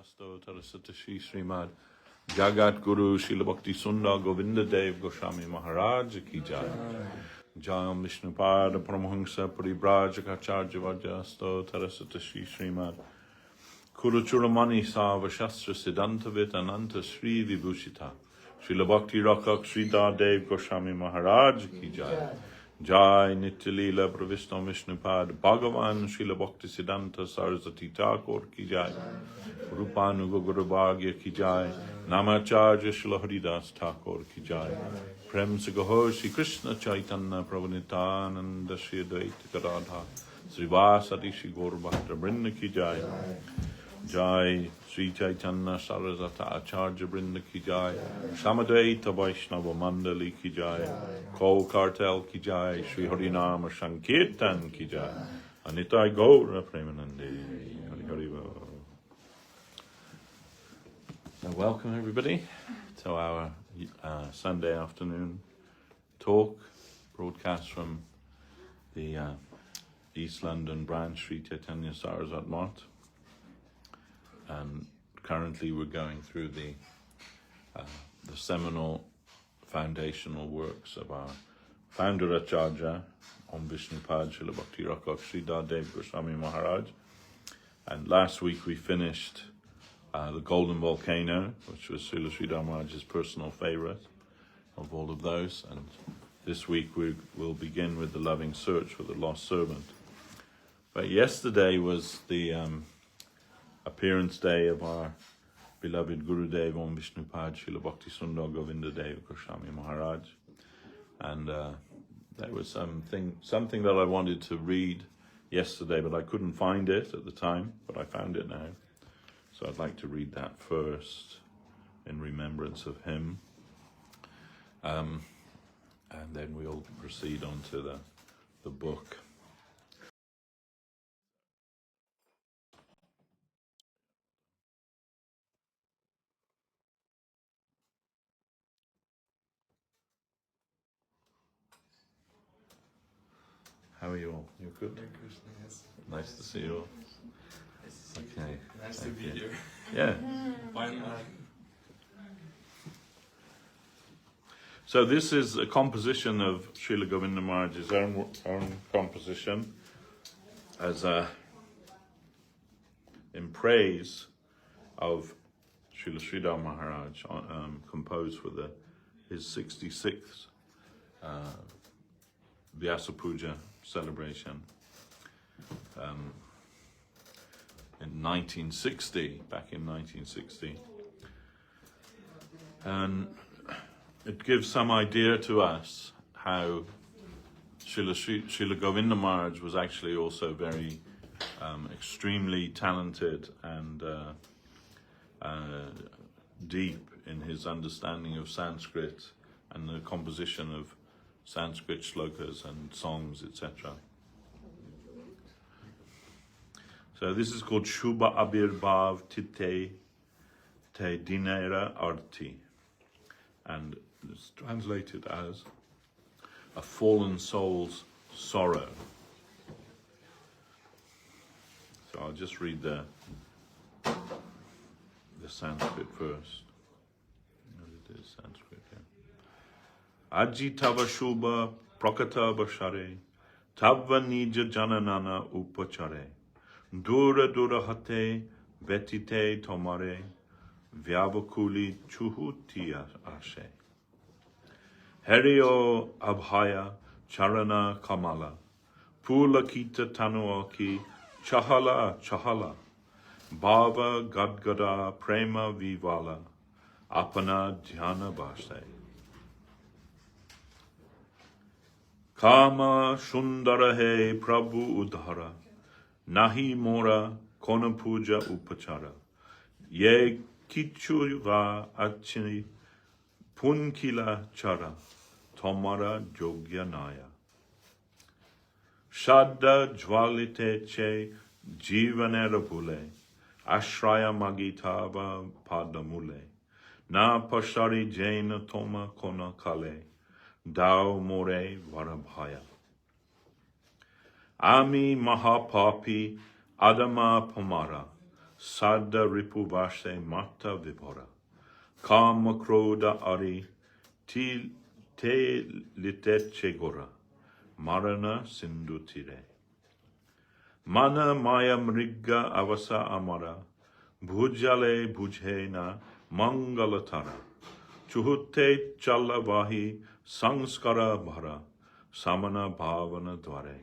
Sto Saraswat Sriman Jagat Guru Srila Bhakti Sundar Govinda Dev Goswami Maharaj ki jai. Jayam Vishnupad Paramahansa Paribrajaka Vajja Sto Saraswat Sriman Kuruchuramani Sava Shastra Siddhantavit Ananta Sri Vibhushita Srila Bhakti Rakshak Sridhar Dev Goswami Maharaj ki jai. Jai Nityalila Pravishna Vishnupad Bhagavan Srila Bhakti Siddhanta Saraswati Thakur ki jai. Rupanuga Guru Bhagya ki jai. Namacharya Srila Haridas Thakur ki jai. Prem Sigaho Shri Krishna Chaitanya Prabhu Nityananda Shri Advaita Gadadha Srivasati Shri Gaur Bhakta Vrinda ki jai. Jai Sri Chaitanya Saraswata Acharya Vrinda ki jai. Samadvaita Vaishnava Mandali ki jai. Kol Kartel ki jai. Sri Harinama Sankirtan ki jai. Anitai Gaura Premanande. Hari Hari Bol. Welcome everybody to our Sunday afternoon talk, broadcast from the East London branch, Sri Chaitanya Saraswat Math. And currently we're going through the seminal foundational works of our founder Acharya, Om Vishnupad Srila Bhakti Rakshak Sridhar Dev Goswami Maharaj. And last week we finished the Golden Volcano, which was Srila Sridhar Maharaj's personal favorite of all of those. And this week we will begin with the Loving Search for the Lost Servant. But yesterday was the appearance day of our beloved Gurudev Om Vishnupad Srila Bhakti Sundar Govinda Dev Goswami Maharaj. And there was something that I wanted to read yesterday, but I couldn't find it at the time, but I found it now. So I'd like to read that first in remembrance of him. And then we'll proceed on to the book. How are you all? You good? Very good, yes. Nice to see you all. Okay. Nice to be here. Yeah. Finally. So this is a composition of Srila Govinda Maharaj's own composition as in praise of Srila Sridhar Maharaj, composed for his 66th Vyasa Puja celebration in 1960, back in 1960. And it gives some idea to us how Srila Govinda Maharaj was actually also very extremely talented and deep in his understanding of Sanskrit and the composition of Sanskrit shlokas and songs, etc. So this is called Shubha Abhirbhav Tite Te Dinera Arti, and it's translated as a fallen soul's sorrow. So I'll just read the Sanskrit first. It is Sanskrit, yeah. Aji tava shubha prakata bashare tava nija jananana upachare dura dura hate vetite tomare vyavakuli chuhuti ashe Herio abhaya charana kamala pulakita tanuaki chahala chahala bhava gadgada prema vivala apana dhyana bhase Kama Sundara he Prabhu udhara nahi mora kona puja upachara ye kichu va achini punkila chara tomara jogya naya shadda jwalite che jivanera bhule ashraya magitava padamule na pashari jaina toma kona kale Dao more varabhaya. Ami mahapapi adama pamara Sada ripuvase mata vibhora. Kama kroda ari te liteche gora. Marana sindhu tire. Mana maya mriga avasa amara. Bhujale bhujhena mangalatara. Chuhutte chalavahi sanskara bhara. Samana bhavana dware.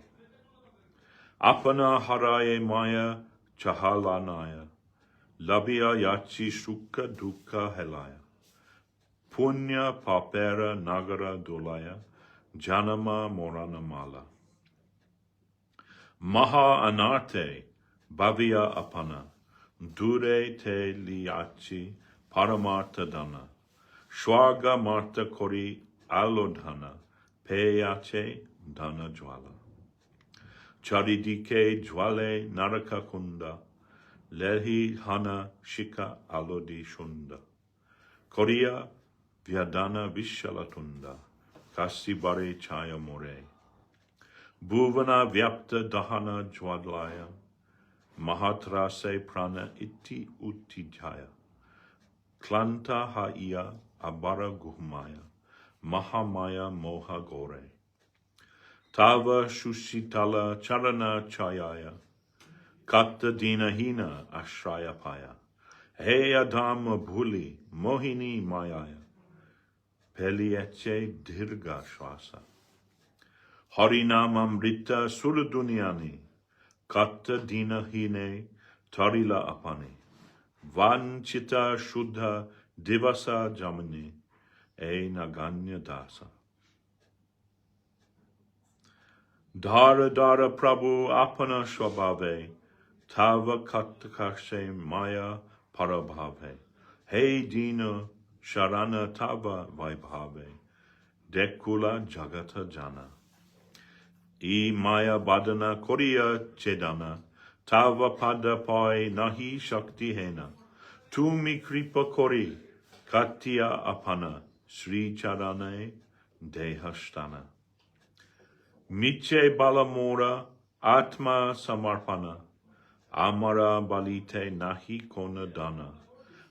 Apana haraye maya chahalanaya. Labia yachi shuka dukkha helaya. Punya papera nagara dolaya. Janama morana mala. Maha anarte bhavya apana. Dure te liachi paramarta dana. Shwaga marta kori alodhana. Peyache dana jwala. Charidike jwale naraka kunda. Lehi hana shika alodi shunda. Korea vyadana vishalatunda. Kasibare chaya more. Bhuvana vyapta dahana jwadlaya. Mahatra se prana iti utijaya. Klanta haiya abara guhmaya. Mahamaya moha gore. Tava shushitala charana chayaya. Katta dina hina ashraya paya. He adama bhuli mohini mayaya. Pelieche dirga shwasa. Harinamamrita suludunyani. Katta dina hine tarila apani. Vanchita shuddha divasa jamani. E naganya dasa. Dhara dhara Prabhu apana shwabhave. Tava katakashe maya parabhave. Hey dina sharana tava vaibhave. Dekula jagata jana. I maya badana korea chedana. Tava pada pai nahi shakti hena. Tumi kripa kori katya apana. Sri charane dehashtana. Miche balamora atma samarpana. Amara balite nahi kona dana.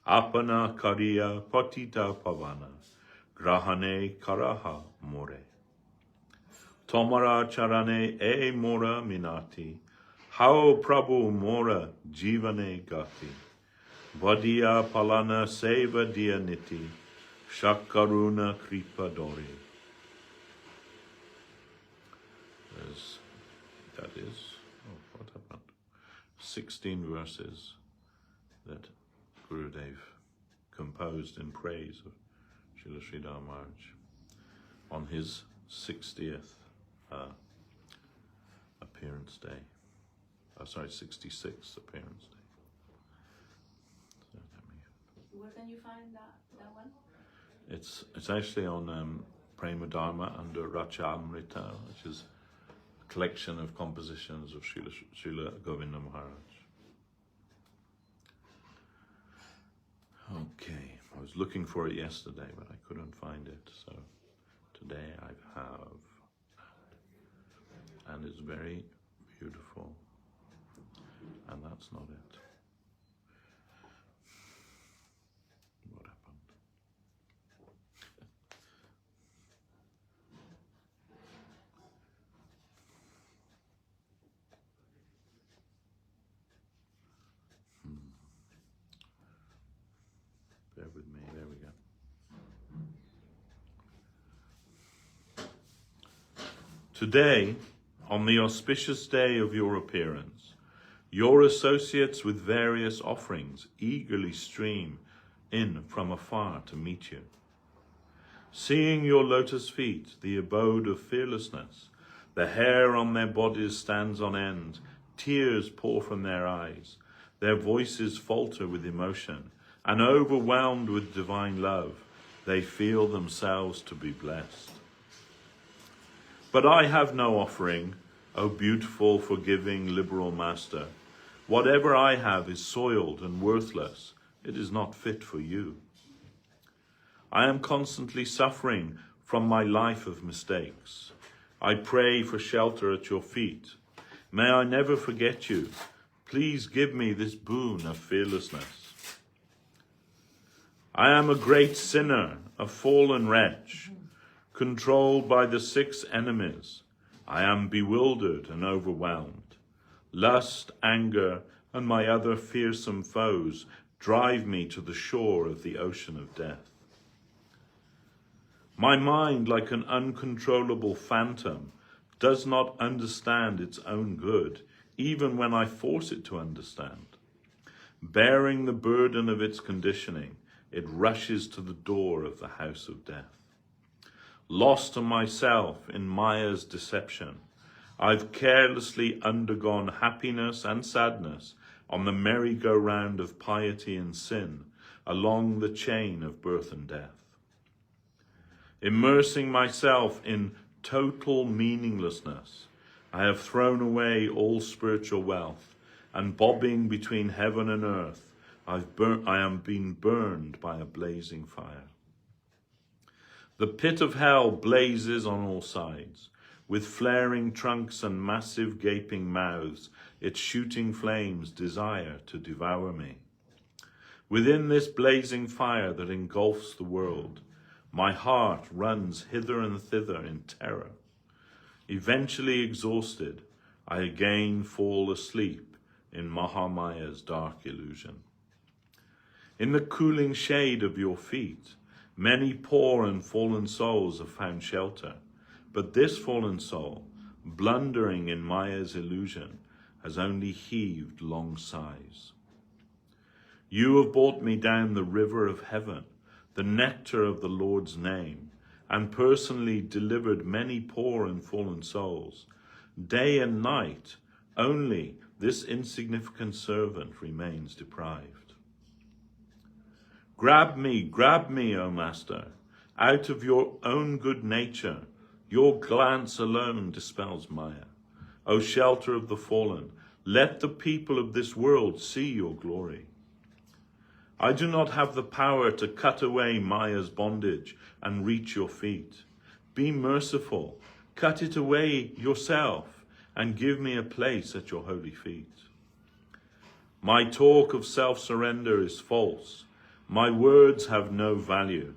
Apana kariya patita pavana. Grahane karaha more. Tomara charane e mora minati. How Prabhu mora jivane gati. Vadiya palana seva dia niti. Shakaruna kripa dori. That is, what happened? 16 verses that Gurudev composed in praise of Srila Sridhar Maharaj on his 60th appearance day. 66th appearance day. So where can you find that one? it's actually on Prema Dharma under Rachamrita, which is a collection of compositions of Srila Govinda Maharaj. Okay, I was looking for it yesterday, but I couldn't find it, so today I have, and it's very beautiful, and that's not it. What happened? Bear with me, there we go. Today, on the auspicious day of your appearance, your associates with various offerings eagerly stream in from afar to meet you. Seeing your lotus feet, the abode of fearlessness, the hair on their bodies stands on end, tears pour from their eyes, their voices falter with emotion, and overwhelmed with divine love, they feel themselves to be blessed. But I have no offering, O beautiful, forgiving, liberal Master. Whatever I have is soiled and worthless. It is not fit for you. I am constantly suffering from my life of mistakes. I pray for shelter at your feet. May I never forget you. please give me this boon of fearlessness. I am a great sinner, a fallen wretch, controlled by the 6 enemies. I am bewildered and overwhelmed. Lust, anger, and my other fearsome foes drive me to the shore of the ocean of death. My mind, like an uncontrollable phantom, does not understand its own good, even when I force it to understand. Bearing the burden of its conditioning, it rushes to the door of the house of death. Lost to myself in Maya's deception, I've carelessly undergone happiness and sadness on the merry-go-round of piety and sin along the chain of birth and death. Immersing myself in total meaninglessness, I have thrown away all spiritual wealth, and bobbing between heaven and earth, I am being burned by a blazing fire. The pit of hell blazes on all sides. With flaring trunks and massive gaping mouths, its shooting flames desire to devour me. Within this blazing fire that engulfs the world, my heart runs hither and thither in terror. Eventually exhausted, I again fall asleep in Mahamaya's dark illusion. In the cooling shade of your feet, many poor and fallen souls have found shelter, but this fallen soul, blundering in Maya's illusion, has only heaved long sighs. You have brought me down the river of heaven, the nectar of the Lord's name, and personally delivered many poor and fallen souls. Day and night, only this insignificant servant remains deprived. Grab me, O Master, out of your own good nature. Your glance alone dispels Maya. O shelter of the fallen, let the people of this world see your glory. I do not have the power to cut away Maya's bondage and reach your feet. Be merciful, cut it away yourself, and give me a place at your holy feet. My talk of self-surrender is false. My words have no value.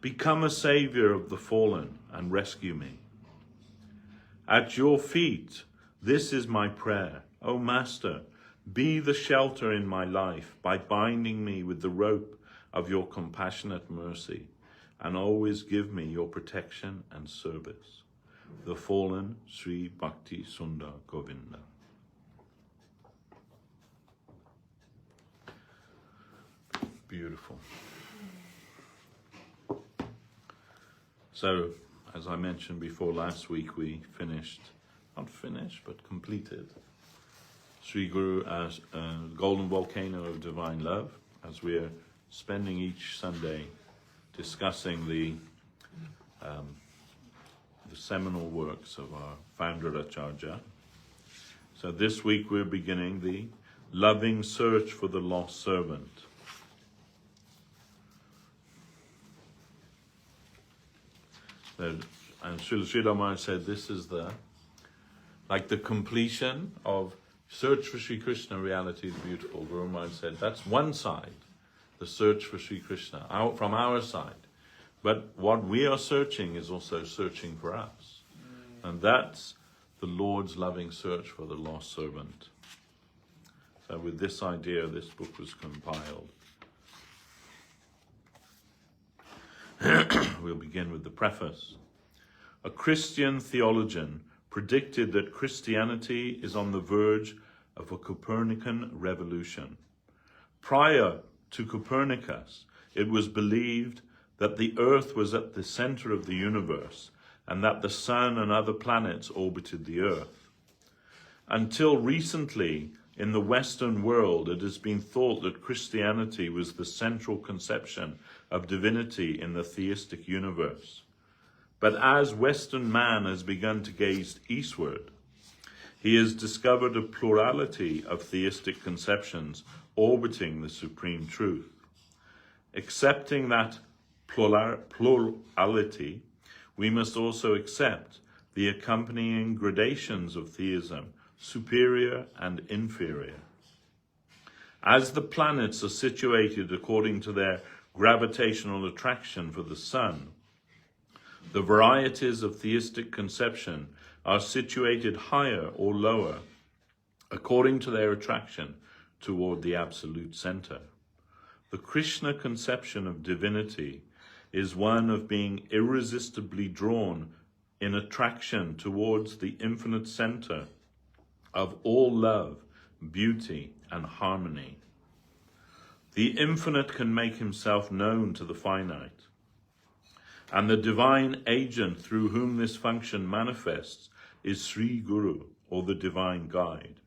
Become a savior of the fallen and rescue me. At your feet, this is my prayer. O Master, be the shelter in my life by binding me with the rope of your compassionate mercy, and always give me your protection and service. The fallen Sri Bhakti Sundar Govinda. Beautiful. So, as I mentioned before, last week we completed Sri Guru as Golden Volcano of Divine Love, as we're spending each Sunday discussing the seminal works of our founder Acharya. So this week we're beginning the loving search for the lost servant. And Srila Maharaj said this is the completion of search for Sri Krishna, reality is beautiful. Guru Maharaj said that's one side, the search for Sri Krishna, from our side. But what we are searching is also searching for us. And that's the Lord's loving search for the lost servant. So with this idea, this book was compiled. We'll begin with the preface. A Christian theologian predicted that Christianity is on the verge of a Copernican revolution. Prior to Copernicus, it was believed that the Earth was at the center of the universe and that the Sun and other planets orbited the Earth. Until recently, in the Western world, it has been thought that Christianity was the central conception of divinity in the theistic universe. But as Western man has begun to gaze eastward, he has discovered a plurality of theistic conceptions orbiting the supreme truth. Accepting that plurality, we must also accept the accompanying gradations of theism superior and inferior. As the planets are situated according to their gravitational attraction for the sun, the varieties of theistic conception are situated higher or lower according to their attraction toward the absolute center. The Krishna conception of divinity is one of being irresistibly drawn in attraction towards the infinite center of all love, beauty, and harmony. The infinite can make himself known to the finite, and the divine agent through whom this function manifests is Sri Guru, or the divine guide.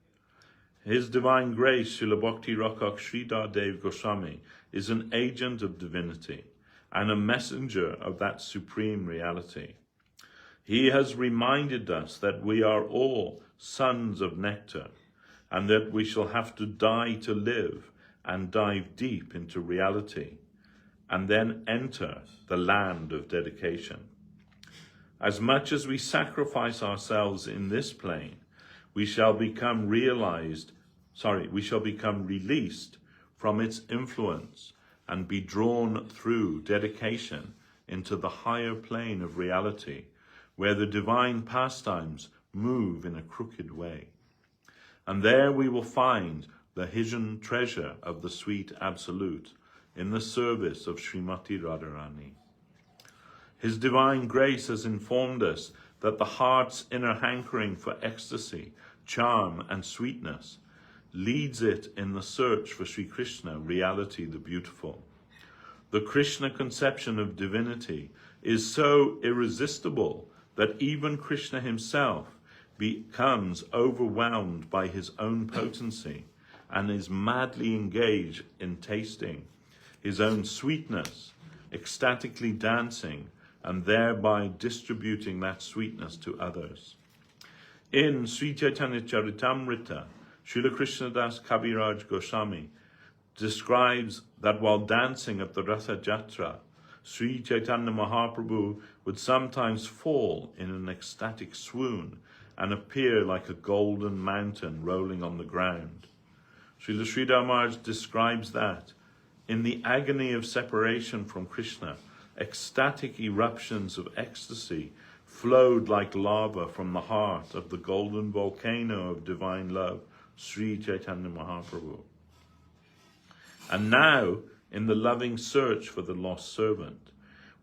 His divine grace, Srila Bhakti Rakshak Sridhar Dev Goswami, is an agent of divinity and a messenger of that supreme reality. He has reminded us that we are all sons of nectar, and that we shall have to die to live and dive deep into reality, and then enter the land of dedication. As much as we sacrifice ourselves in this plane, we shall become released from its influence and be drawn through dedication into the higher plane of reality, where the divine pastimes move in a crooked way. And there we will find the hidden treasure of the sweet absolute in the service of Srimati Radharani. His divine grace has informed us that the heart's inner hankering for ecstasy, charm, and sweetness leads it in the search for Sri Krishna, reality the beautiful. The Krishna conception of divinity is so irresistible that even Krishna himself becomes overwhelmed by his own potency and is madly engaged in tasting his own sweetness, ecstatically dancing, and thereby distributing that sweetness to others. In Sri Chaitanya Charitamrita, Srila Krishnadas Kaviraj Goswami describes that while dancing at the Ratha Jatra, Sri Chaitanya Mahaprabhu would sometimes fall in an ecstatic swoon and appear like a golden mountain rolling on the ground. Srila Sridhar Maharaj describes that in the agony of separation from Krishna, ecstatic eruptions of ecstasy flowed like lava from the heart of the golden volcano of divine love, Sri Chaitanya Mahaprabhu. And now, in the loving search for the lost servant,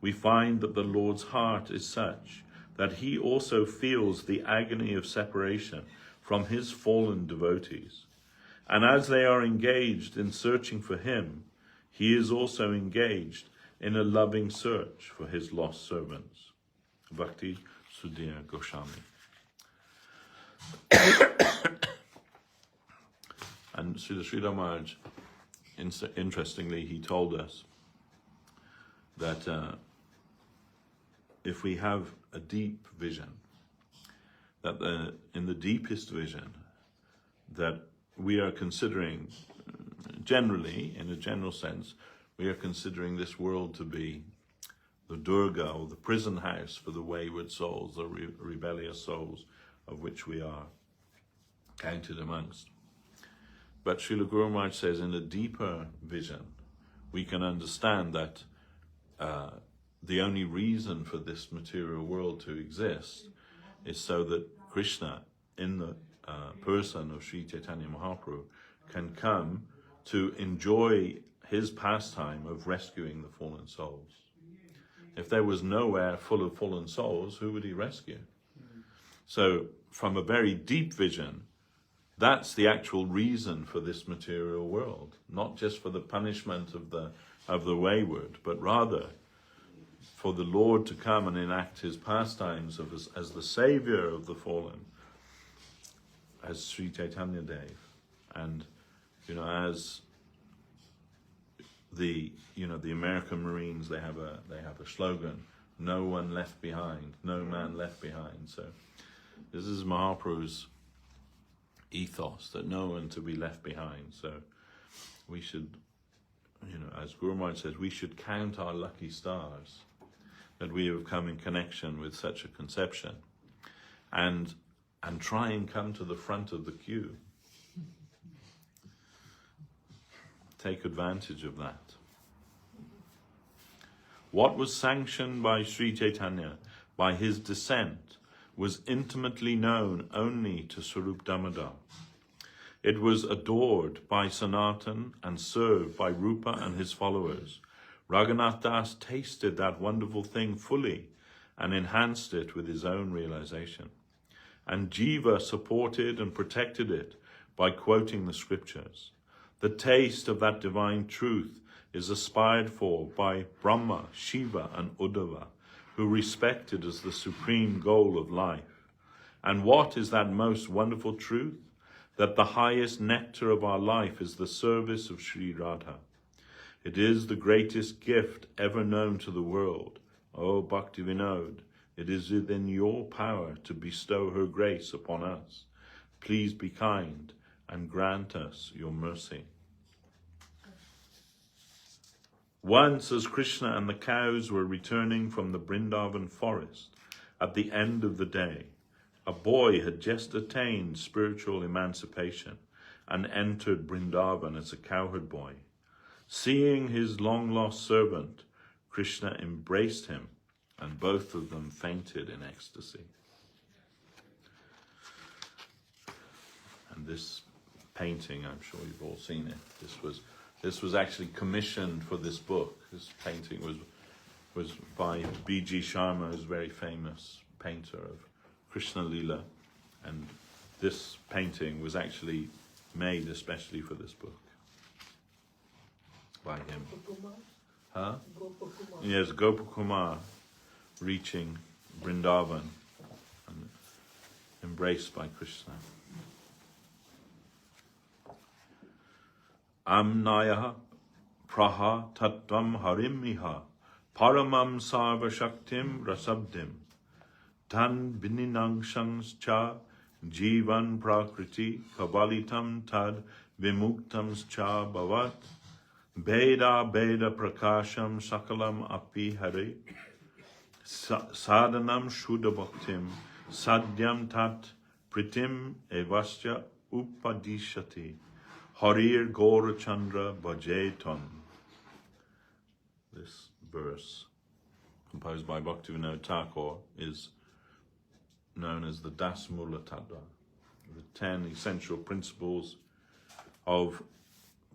we find that the Lord's heart is such that he also feels the agony of separation from his fallen devotees. And as they are engaged in searching for him, he is also engaged in a loving search for his lost servants. Bhakti Sudhir Goswami. And Srila Sridhar Maharaj, interestingly, he told us that if we have a deep vision, that in the deepest vision, that we are considering, generally, in a general sense, we are considering this world to be the Durga, or the prison house for the wayward souls, the rebellious souls of which we are counted amongst. But Srila Guru Maharaj says in a deeper vision, we can understand that the only reason for this material world to exist is so that Krishna, in the person of Sri Chaitanya Mahaprabhu, can come to enjoy his pastime of rescuing the fallen souls. If there was nowhere full of fallen souls, who would he rescue? So from a very deep vision, that's the actual reason for this material world, not just for the punishment of the wayward, but rather for the Lord to come and enact his pastimes as the savior of the fallen, as Sri Chaitanya Dev. And as the American Marines, they have a slogan: "No one left behind, no man left behind." So this is Mahaprabhu's ethos, that no one to be left behind. So we should, as Guru Maharaj says, we should count our lucky stars that we have come in connection with such a conception. And and try and come to the front of the queue. Take advantage of that. What was sanctioned by Sri Chaitanya, by his descent, was intimately known only to Swarup Damodar. It was adored by Sanatan and served by Rupa and his followers. Raghunath Das tasted that wonderful thing fully and enhanced it with his own realization. And Jiva supported and protected it by quoting the scriptures. The taste of that divine truth is aspired for by Brahma, Shiva, and Uddhava, who respect it as the supreme goal of life. And what is that most wonderful truth? That the highest nectar of our life is the service of Sri Radha. It is the greatest gift ever known to the world. O Bhakti Vinod, it is within your power to bestow her grace upon us. Please be kind and grant us your mercy. Once, as Krishna and the cows were returning from the Vrindavan forest at the end of the day, a boy had just attained spiritual emancipation and entered Vrindavan as a cowherd boy. Seeing his long-lost servant, Krishna embraced him, and both of them fainted in ecstasy. And this painting, I'm sure you've all seen it. This was actually commissioned for this book. This painting was by B.G. Sharma, who's a very famous painter of Krishna Lila, and this painting was actually made especially for this book by him. Huh? Yes, Gopakumar reaching Vrindavan and embraced by Krishna. Amnaya praha tattvam harimiha paramam sarva shaktim rasabdim tan vininangshans cha jivan prakriti kavalitam tad vimuktam cha bhavat Beda Beda Prakasham Sakalam Api Hari Sadhanam Shuddha Bhaktim Sadyam Tat Pritim Evasya Upadishati Harir Gaura Chandra Bhajeton. This verse, composed by Bhaktivinoda Thakur, is known as the Dasmula Tattva, the 10 essential principles of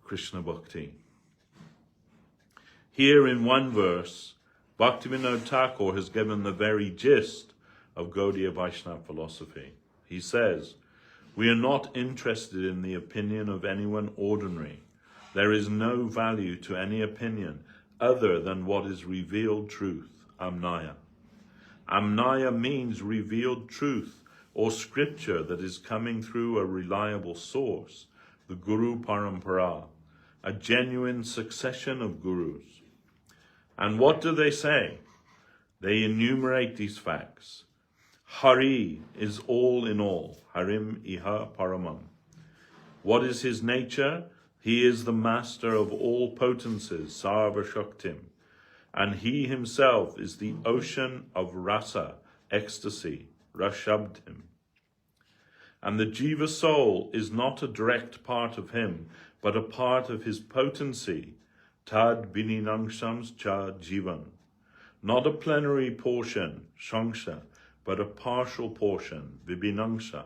Krishna Bhakti. Here in one verse, Bhaktivinoda Thakur has given the very gist of Gaudiya Vaishnava philosophy. He says, we are not interested in the opinion of anyone ordinary. There is no value to any opinion other than what is revealed truth, Amnaya. Amnaya means revealed truth or scripture that is coming through a reliable source, the Guru Parampara, a genuine succession of gurus. And what do they say? They enumerate these facts. Hari is all in all. Harim iha paramam. What is his nature? He is the master of all potencies, sarva shaktim. And he himself is the ocean of rasa, ecstasy, rashabdim. And the jiva soul is not a direct part of him, but a part of his potency, tad vininangshams cha jivan. Not a plenary portion, shangsha, but a partial portion, vibhinangsha.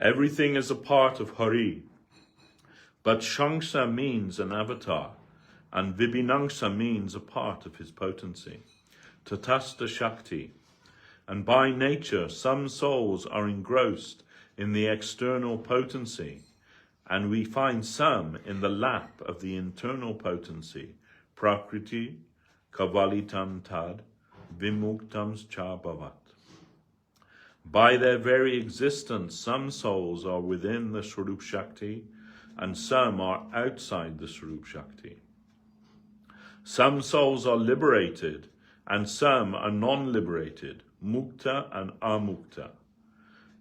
Everything is a part of Hari, but shangsha means an avatar, and vibhinangsha means a part of his potency. Tatasta Shakti. And by nature, some souls are engrossed in the external potency, and we find some in the lap of the internal potency, Prakriti, Kavalitam Tad, Vimuktams Cha Bhavat. By their very existence, some souls are within the Swarup Shakti, and some are outside the Swarup Shakti. Some souls are liberated, and some are non-liberated, Mukta and Amukta.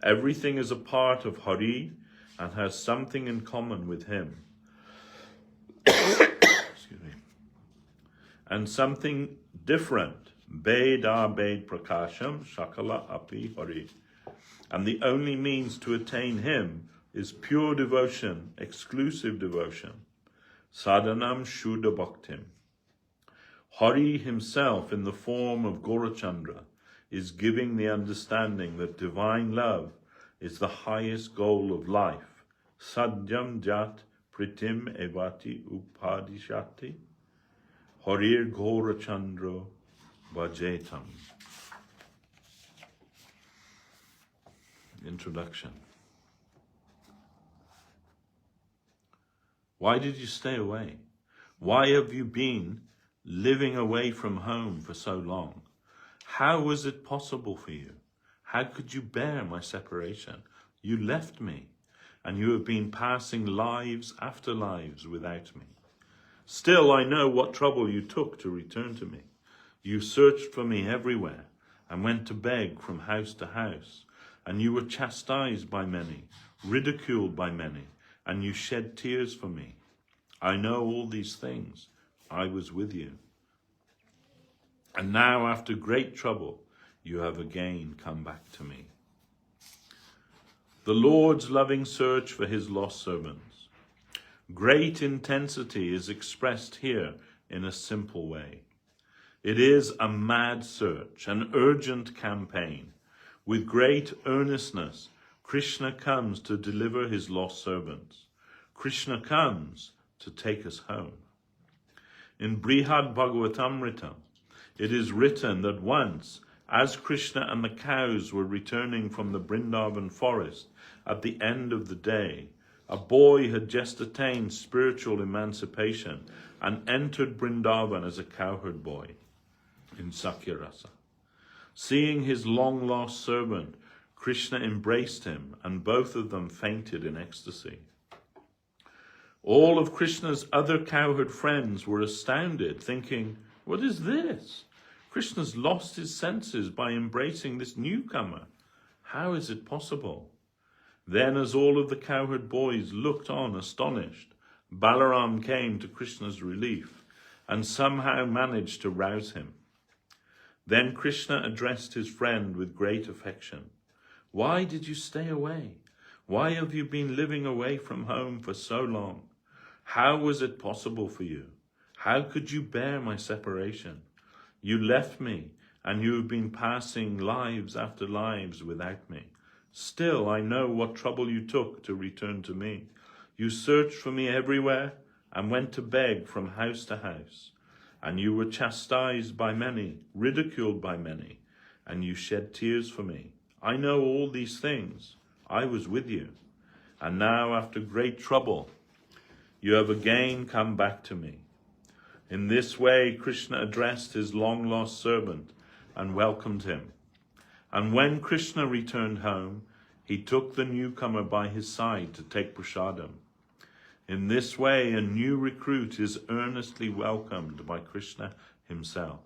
Everything is a part of Hari and has something in common with him. Excuse me. And something different, Beda Bed Prakasham Shakala Api Hari. And the only means to attain him is pure devotion, exclusive devotion. Sadhanam Shuddha Bhaktim. Hari himself in the form of Gaurachandra is giving the understanding that divine love is the highest goal of life. Sadyam Jat Pritim Evati Upadishati Harir Gaurachandra Bhajetam. Introduction. Why did you stay away? Why have you been living away from home for so long? How was it possible for you? How could you bear my separation? You left me, and you have been passing lives after lives without me. Still, I know what trouble you took to return to me. You searched for me everywhere, and went to beg from house to house, and you were chastised by many, ridiculed by many, and you shed tears for me. I know all these things. I was with you. And now, after great trouble, you have again come back to me. The Lord's loving search for his lost servants. Great intensity is expressed here in a simple way. It is a mad search, an urgent campaign. With great earnestness, Krishna comes to deliver his lost servants. Krishna comes to take us home. In Brihad Bhagavatamrita, it is written that once, as Krishna and the cows were returning from the Vrindavan forest at the end of the day, a boy had just attained spiritual emancipation and entered Vrindavan as a cowherd boy in Sakyarasa. Seeing his long-lost servant, Krishna embraced him, and both of them fainted in ecstasy. All of Krishna's other cowherd friends were astounded, thinking, "What is this? Krishna's lost his senses by embracing this newcomer. How is it possible?" Then, as all of the cowherd boys looked on astonished, Balaram came to Krishna's relief and somehow managed to rouse him. Then Krishna addressed his friend with great affection. "Why did you stay away? Why have you been living away from home for so long? How was it possible for you? How could you bear my separation? You left me, and you have been passing lives after lives without me. Still, I know what trouble you took to return to me. You searched for me everywhere and went to beg from house to house. And you were chastised by many, ridiculed by many, and you shed tears for me. I know all these things. I was with you. And now, after great trouble, you have again come back to me." In this way, Krishna addressed his long-lost servant and welcomed him. And when Krishna returned home, he took the newcomer by his side to take prasadam. In this way, a new recruit is earnestly welcomed by Krishna himself.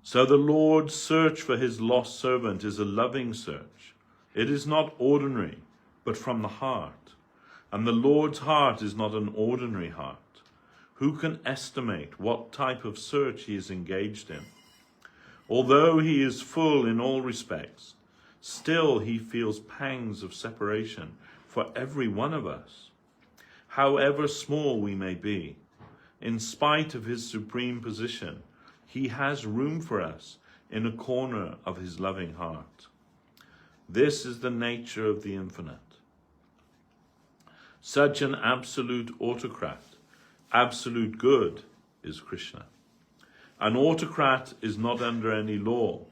So the Lord's search for his lost servant is a loving search. It is not ordinary, but from the heart. And the Lord's heart is not an ordinary heart. Who can estimate what type of search he is engaged in? Although he is full in all respects, still he feels pangs of separation for every one of us. However small we may be, in spite of his supreme position, he has room for us in a corner of his loving heart. This is the nature of the infinite. Such an absolute autocrat, absolute good, is Krishna. An autocrat is not under any law.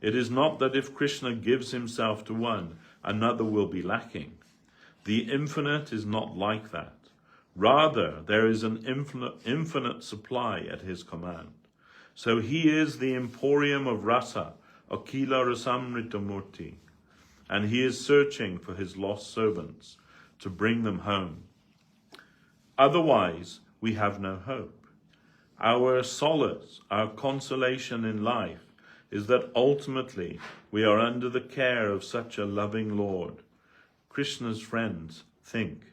It is not that if Krishna gives himself to one, another will be lacking. The infinite is not like that. Rather, there is an infinite supply at his command. So he is the emporium of rasa, akila rasamrita murti, and he is searching for his lost servants to bring them home. Otherwise, we have no hope. Our solace, our consolation in life is that ultimately we are under the care of such a loving Lord. Krishna's friends think,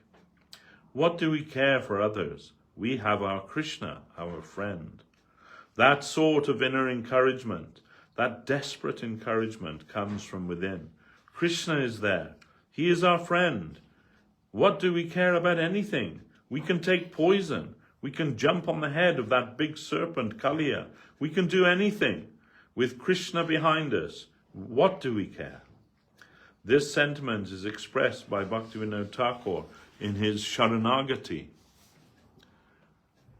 what do we care for others? We have our Krishna, our friend. That sort of inner encouragement, that desperate encouragement comes from within. Krishna is there. He is our friend. What do we care about anything? We can take poison. We can jump on the head of that big serpent, Kaliya. We can do anything. With Krishna behind us, what do we care? This sentiment is expressed by Bhaktivinoda Thakur in his Sharanagati.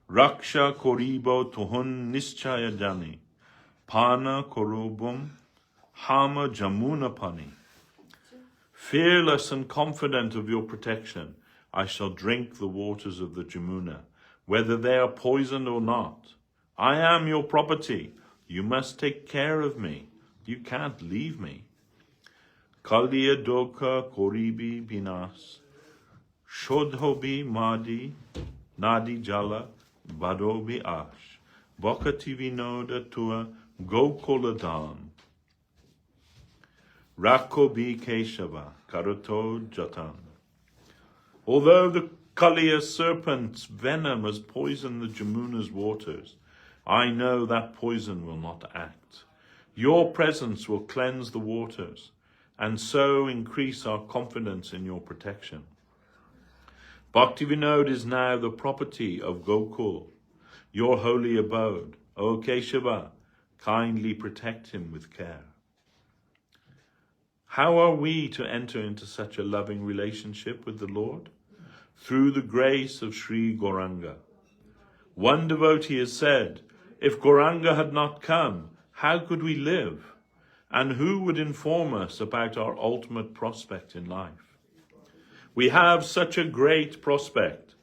Raksha koribo tuhun nischaya jani, pana korubum hama jamuna pani. Fearless and confident of your protection, I shall drink the waters of the Jamuna, whether they are poisoned or not. I am your property. You must take care of me. You can't leave me. Kaliya doka koribi binas, shodhobi madi, nadi jala, badobi ash, bhakti vinoda tua gokuladan. Rakobi keshava, karato jatan. Although the Kaliya serpent's venom has poisoned the Jamuna's waters, I know that poison will not act. Your presence will cleanse the waters, and so increase our confidence in your protection. Bhaktivinoda is now the property of Gokul, your holy abode. O Keshava, kindly protect him with care. How are we to enter into such a loving relationship with the Lord? Through the grace of Sri Gauranga. One devotee has said, if Gauranga had not come, how could we live? And who would inform us about our ultimate prospect in life? We have such a great prospect,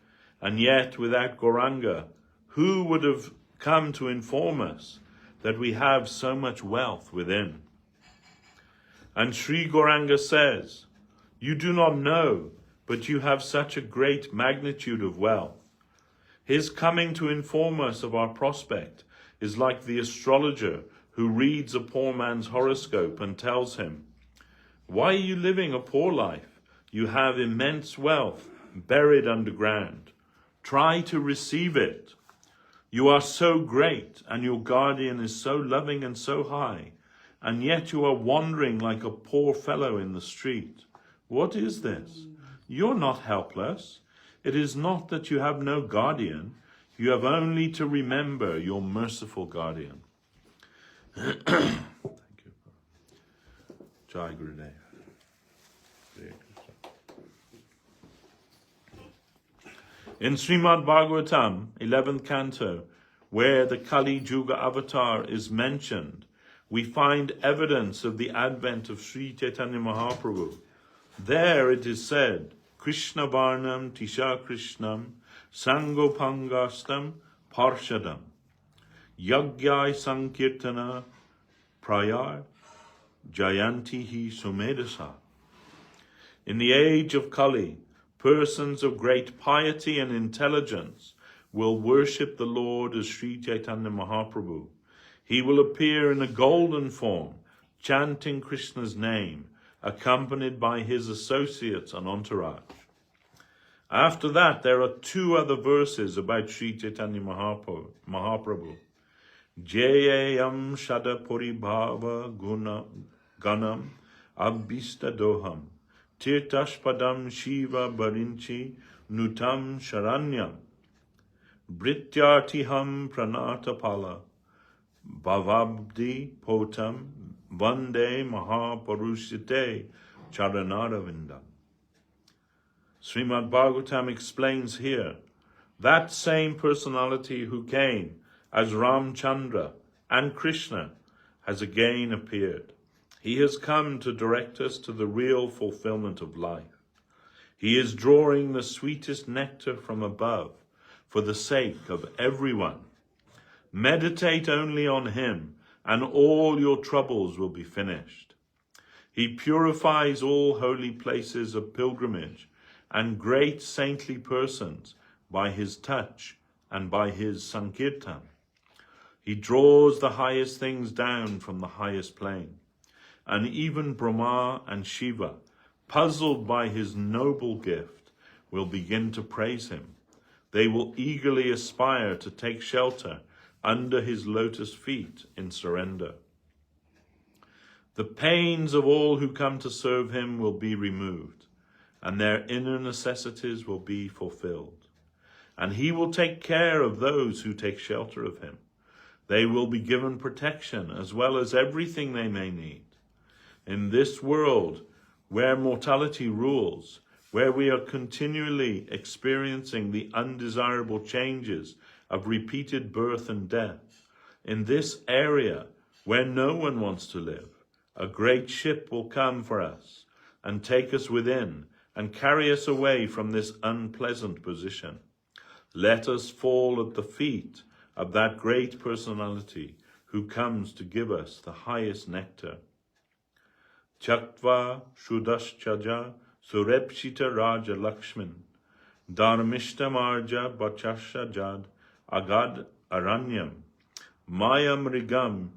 and yet without Gauranga, who would have come to inform us that we have so much wealth within? And Sri Gauranga says, you do not know, but you have such a great magnitude of wealth. His coming to inform us of our prospect is like the astrologer who reads a poor man's horoscope and tells him, why are you living a poor life? You have immense wealth buried underground. Try to receive it. You are so great, and your guardian is so loving and so high, and yet you are wandering like a poor fellow in the street. What is this? You're not helpless. It is not that you have no guardian. You have only to remember your merciful guardian. Thank you. Jai Gurudev. In Srimad Bhagavatam, 11th canto, where the Kali Yuga avatar is mentioned, we find evidence of the advent of Sri Chaitanya Mahaprabhu. There it is said, Krishna Varnam Tisha Krishnam Sangopangastam Parshadam Yagyai Sankirtana Prayar Jayantihi Sumedasa. In the age of Kali, persons of great piety and intelligence will worship the Lord as Sri Chaitanya Mahaprabhu. He will appear in a golden form, chanting Krishna's name, accompanied by his associates and entourage. After that, there are two other verses about Sri Chaitanya Mahaprabhu. Jayayam Shada Puribhava Ganam Abhista Doham Tirtashpadam Shiva Barinchi Nutam Sharanyam Brityartiham Pranatapala Bhavabdi Potam Vande Mahaparushite Charanaravinda. Srimad Bhagavatam explains here, that same personality who came as Ramchandra and Krishna has again appeared. He has come to direct us to the real fulfillment of life. He is drawing the sweetest nectar from above for the sake of everyone. Meditate only on him, and all your troubles will be finished. He purifies all holy places of pilgrimage and great saintly persons by his touch and by his sankirtan. He draws the highest things down from the highest plane, and even Brahma and Shiva, puzzled by his noble gift, will begin to praise him. They will eagerly aspire to take shelter under his lotus feet in surrender. The pains of all who come to serve him will be removed, and their inner necessities will be fulfilled. And he will take care of those who take shelter of him. They will be given protection as well as everything they may need. In this world, where mortality rules, where we are continually experiencing the undesirable changes of repeated birth and death, in this area where no one wants to live, a great ship will come for us and take us within and carry us away from this unpleasant position. Let us fall at the feet of that great personality who comes to give us the highest nectar. Chaktva Shudashchaja Surepshita Raja Lakshman Dharmishta Marja Bachasha Jad Agad Aranyam Mayam Rigam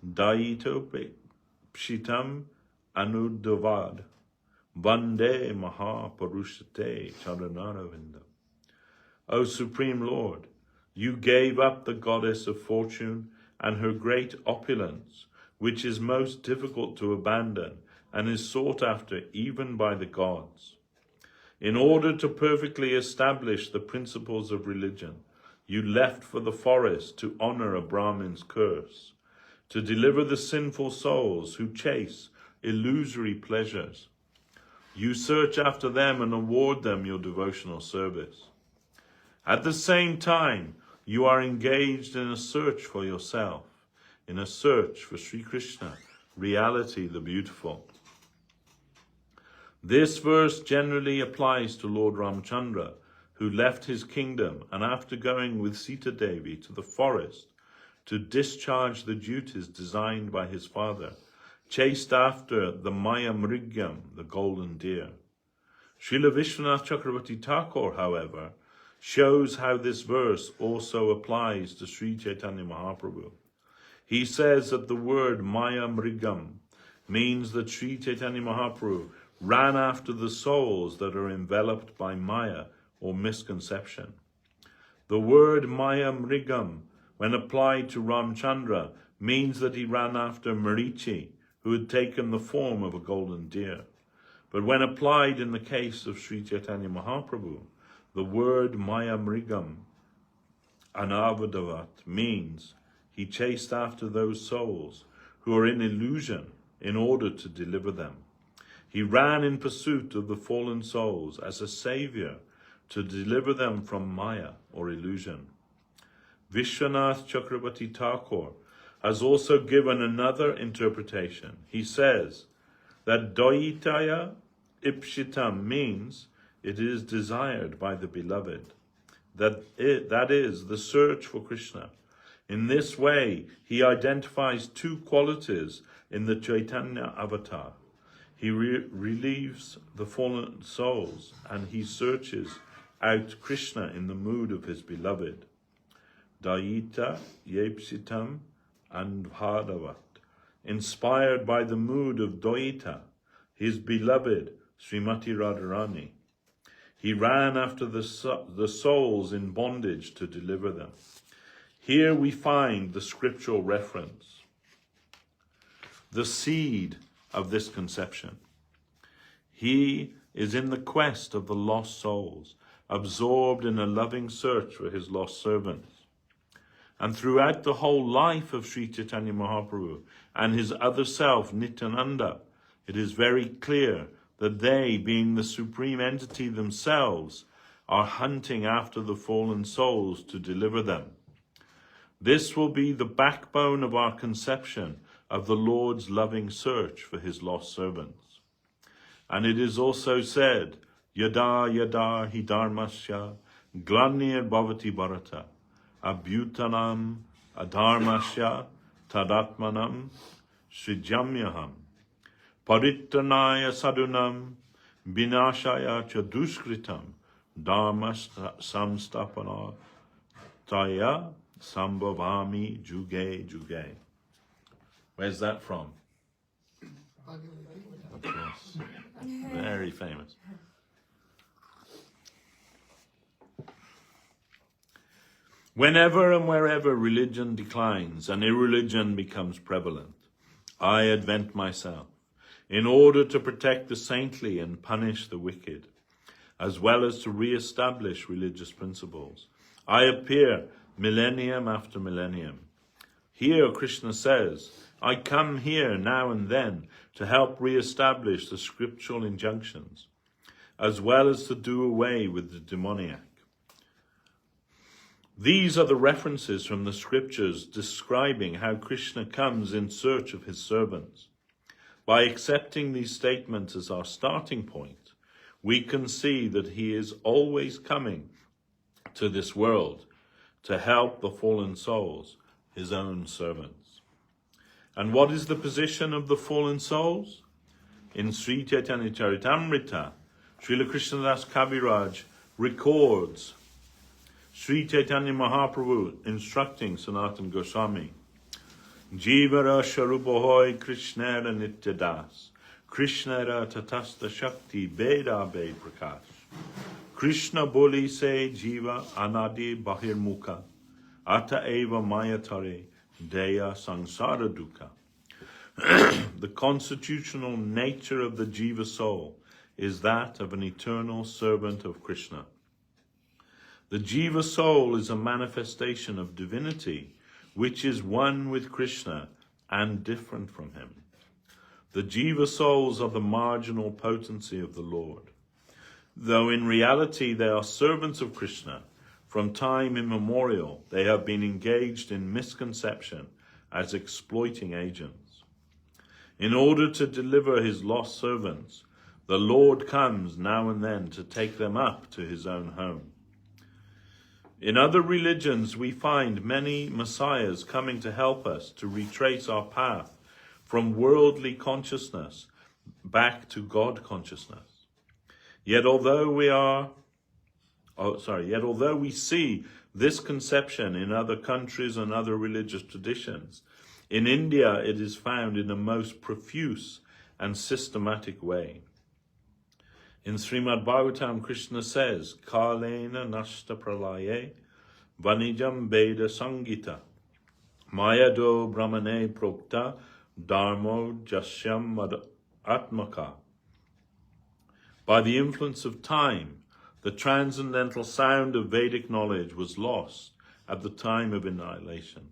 Daito Pshitam Anudavad Vande Mahaparushate Charanaravinda. O Supreme Lord, you gave up the goddess of fortune and her great opulence, which is most difficult to abandon and is sought after even by the gods. In order to perfectly establish the principles of religion, you left for the forest to honor a Brahmin's curse, to deliver the sinful souls who chase illusory pleasures. You search after them and award them your devotional service. At the same time, you are engaged in a search for yourself, in a search for Sri Krishna, reality the beautiful. This verse generally applies to Lord Ramchandra, who left his kingdom and after going with Sita Devi to the forest to discharge the duties designed by his father, chased after the Maya Mrigyam, the golden deer. Srila Vishwanath Chakravarti Thakur, however, shows how this verse also applies to Sri Chaitanya Mahaprabhu. He says that the word Maya Mrigam means that Sri Chaitanya Mahaprabhu ran after the souls that are enveloped by Maya or misconception. The word Maya Mrigam, when applied to Ramchandra, means that he ran after Marichi, who had taken the form of a golden deer. But when applied in the case of Sri Chaitanya Mahaprabhu, the word Maya Mrigam, Anavadavat, means he chased after those souls who are in illusion in order to deliver them. He ran in pursuit of the fallen souls as a savior to deliver them from Maya or illusion. Vishwanath Chakravarti Thakur has also given another interpretation. He says that Doitaya Ipshitam means it is desired by the beloved. That is the search for Krishna. In this way, he identifies two qualities in the Chaitanya avatar. He relieves the fallen souls and he searches out Krishna in the mood of his beloved. Daita Yepsitam and Bhadavat, inspired by the mood of Doita, his beloved Srimati Radharani. He ran after the souls in bondage to deliver them. Here we find the scriptural reference, the seed of this conception. He is in the quest of the lost souls, absorbed in a loving search for his lost servants. And throughout the whole life of Sri Chaitanya Mahaprabhu and his other self, Nityananda, it is very clear that they, being the supreme entity themselves, are hunting after the fallen souls to deliver them. This will be the backbone of our conception of the Lord's loving search for his lost servants. And it is also said, Yada yada hi dharmasya glanir bhavati bharata abhutanam adharmasya tadatmanam srijamyaham paritranaya sadunam vinashaya cha duskritam dharma samstapana taya sambhavami juge juge. Where's that from? Of course. Very famous. Whenever and wherever religion declines and irreligion becomes prevalent, I advent myself in order to protect the saintly and punish the wicked, as well as to re-establish religious principles. I appear millennium after millennium. Here Krishna says, I come here now and then to help re-establish the scriptural injunctions, as well as to do away with the demoniac. These are the references from the scriptures describing how Krishna comes in search of his servants. By accepting these statements as our starting point, we can see that he is always coming to this world to help the fallen souls, his own servants. And what is the position of the fallen souls? In Sri Chaitanya Charitamrita, Srila Krishnadas Kaviraj records Sri Chaitanya Mahaprabhu instructing Sanatana Goswami, Jivara Sharupahoy Krishnara Nityadas, Krishnara Tatasta Shakti Veda Ved Prakash. Krishna Boli Se Jiva Anadi Bahir Mukha, Ata Eva Mayatare Deya Sangsara Dukkha. The constitutional nature of the Jiva soul is that of an eternal servant of Krishna. The Jiva soul is a manifestation of divinity, which is one with Krishna and different from him. The Jiva souls are the marginal potency of the Lord. Though in reality they are servants of Krishna, from time immemorial they have been engaged in misconception as exploiting agents. In order to deliver his lost servants, the Lord comes now and then to take them up to his own home. In other religions, we find many messiahs coming to help us to retrace our path from worldly consciousness back to God consciousness. Yet although we see this conception in other countries and other religious traditions, in India it is found in a most profuse and systematic way. In Srimad Bhagavatam, Krishna says, Kalena nashta pralaye vanijam veda sangita mayado brahmane prokta dharmo jasyam atmaka. By the influence of time, the transcendental sound of Vedic knowledge was lost at the time of annihilation.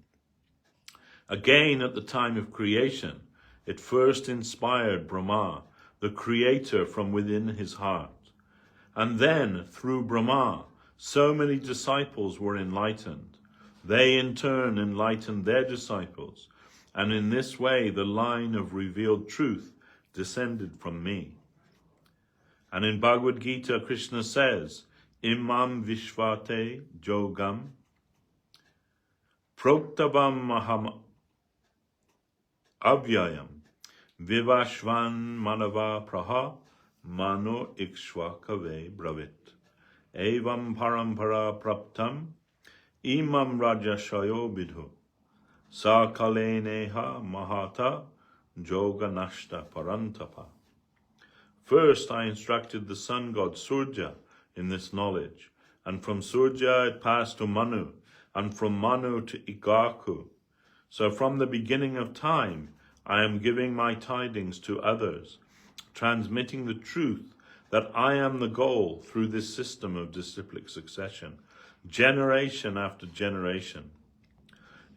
Again, at the time of creation, it first inspired Brahma, the creator, from within his heart. And then, through Brahma, so many disciples were enlightened. They in turn enlightened their disciples, and in this way the line of revealed truth descended from me. And in Bhagavad Gita, Krishna says, Imam Vishvate Jogam Proktavam Maham Avyayam Vivashvan Manava Praha Mano Ikshva Kave Bravit Evam Parampara Praptam Imam Rajashayo Bidhu Sakaleneha Mahata Joga Nashta Parantapa. First I instructed the sun god Surya in this knowledge, and from Surya it passed to Manu, and from Manu to Igaku. So from the beginning of time, I am giving my tidings to others, transmitting the truth that I am the goal through this system of disciplic succession, generation after generation.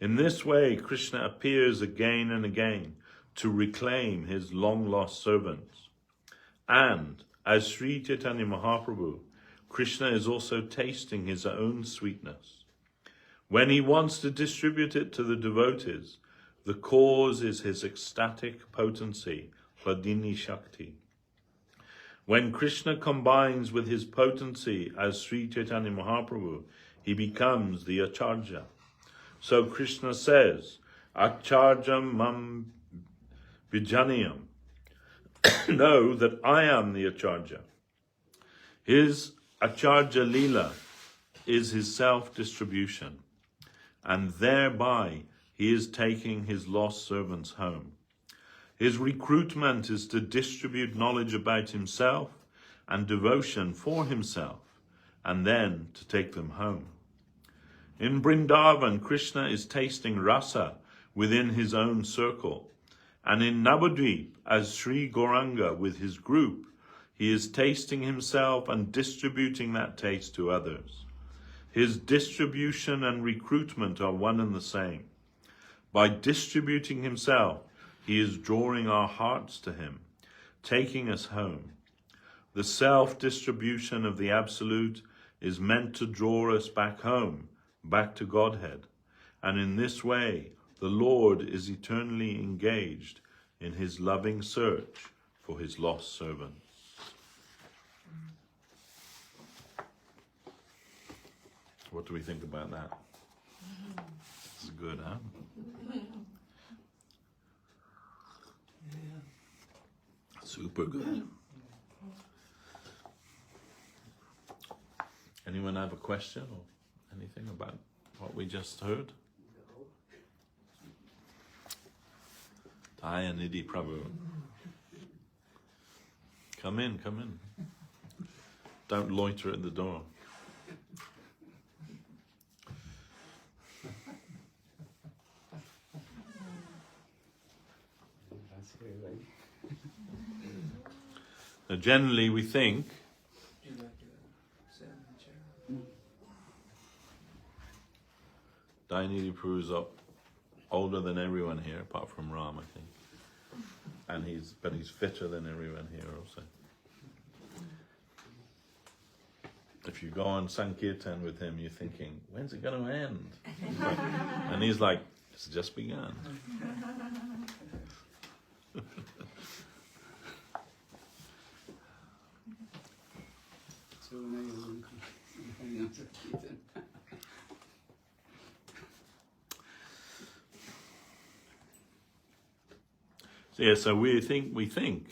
In this way, Krishna appears again and again to reclaim his long-lost servants. And, as Sri Chaitanya Mahaprabhu, Krishna is also tasting his own sweetness. When he wants to distribute it to the devotees, the cause is his ecstatic potency, Hladini Shakti. When Krishna combines with his potency as Sri Chaitanya Mahaprabhu, he becomes the Acharya. So Krishna says, Acharjam mam vijaniyam. Know that I am the Acharya. His Acharya Leela is his self-distribution, and thereby he is taking his lost servants home. His recruitment is to distribute knowledge about himself and devotion for himself, and then to take them home. In Vrindavan, Krishna is tasting rasa within his own circle. And in Navadvip, as Sri Gauranga with his group, he is tasting himself and distributing that taste to others. His distribution and recruitment are one and the same. By distributing himself, he is drawing our hearts to him, taking us home. The self-distribution of the Absolute is meant to draw us back home, back to Godhead. And in this way, the Lord is eternally engaged in his loving search for his lost servants. What do we think about that? This is good, huh? Super good. Anyone have a question or anything about what we just heard? Jaya Nidhi Prabhu. Come in, come in. Don't loiter at the door. Now generally we think Dayanidhi Prabhu is older than everyone here, apart from Ram, I think. And he's fitter than everyone here also. If you go on Sankirtan with him, you're thinking, when's it going to end? And he's like, it's just begun. So yeah, so we think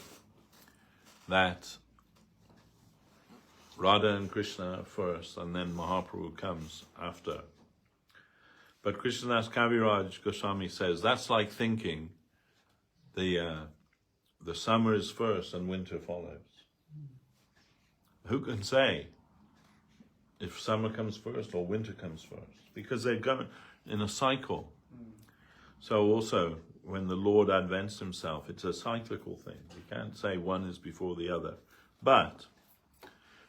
that Radha and Krishna first, and then Mahaprabhu comes after. But Krishnadas Kaviraj Goswami says that's like thinking the summer is first and winter follows. Who can say if summer comes first or winter comes first? Because they're going in a cycle. So also, when the Lord advents himself, it's a cyclical thing. You can't say one is before the other. But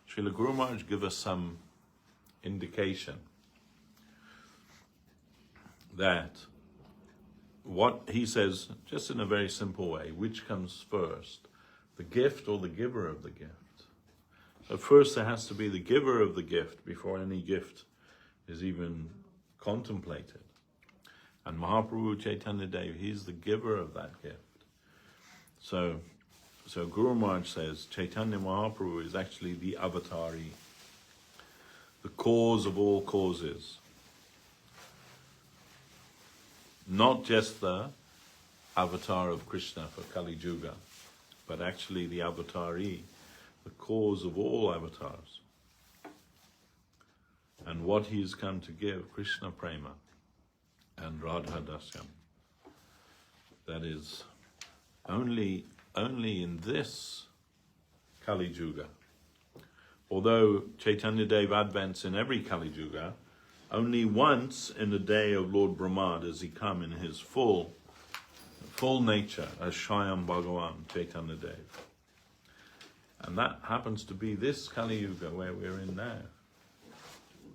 Srila Guru Maharaj give us some indication that what he says, just in a very simple way, which comes first, the gift or the giver of the gift? So first there has to be the giver of the gift before any gift is even contemplated. And Mahaprabhu Chaitanya Dev, he's the giver of that gift. So Guru Maharaj says Chaitanya Mahaprabhu is actually the avatari, the cause of all causes. Not just the avatar of Krishna for Kali Yuga, but actually the avatari, the cause of all avatars. And what he has come to give, Krishna Prema and Radha Dasyam. That is only in this Kali Yuga. Although Chaitanya Dev advents in every Kali Yuga, only once in the day of Lord Brahma does he come in his full nature as Swayam Bhagavan Chaitanya Dev. And that happens to be this Kali Yuga where we're in now.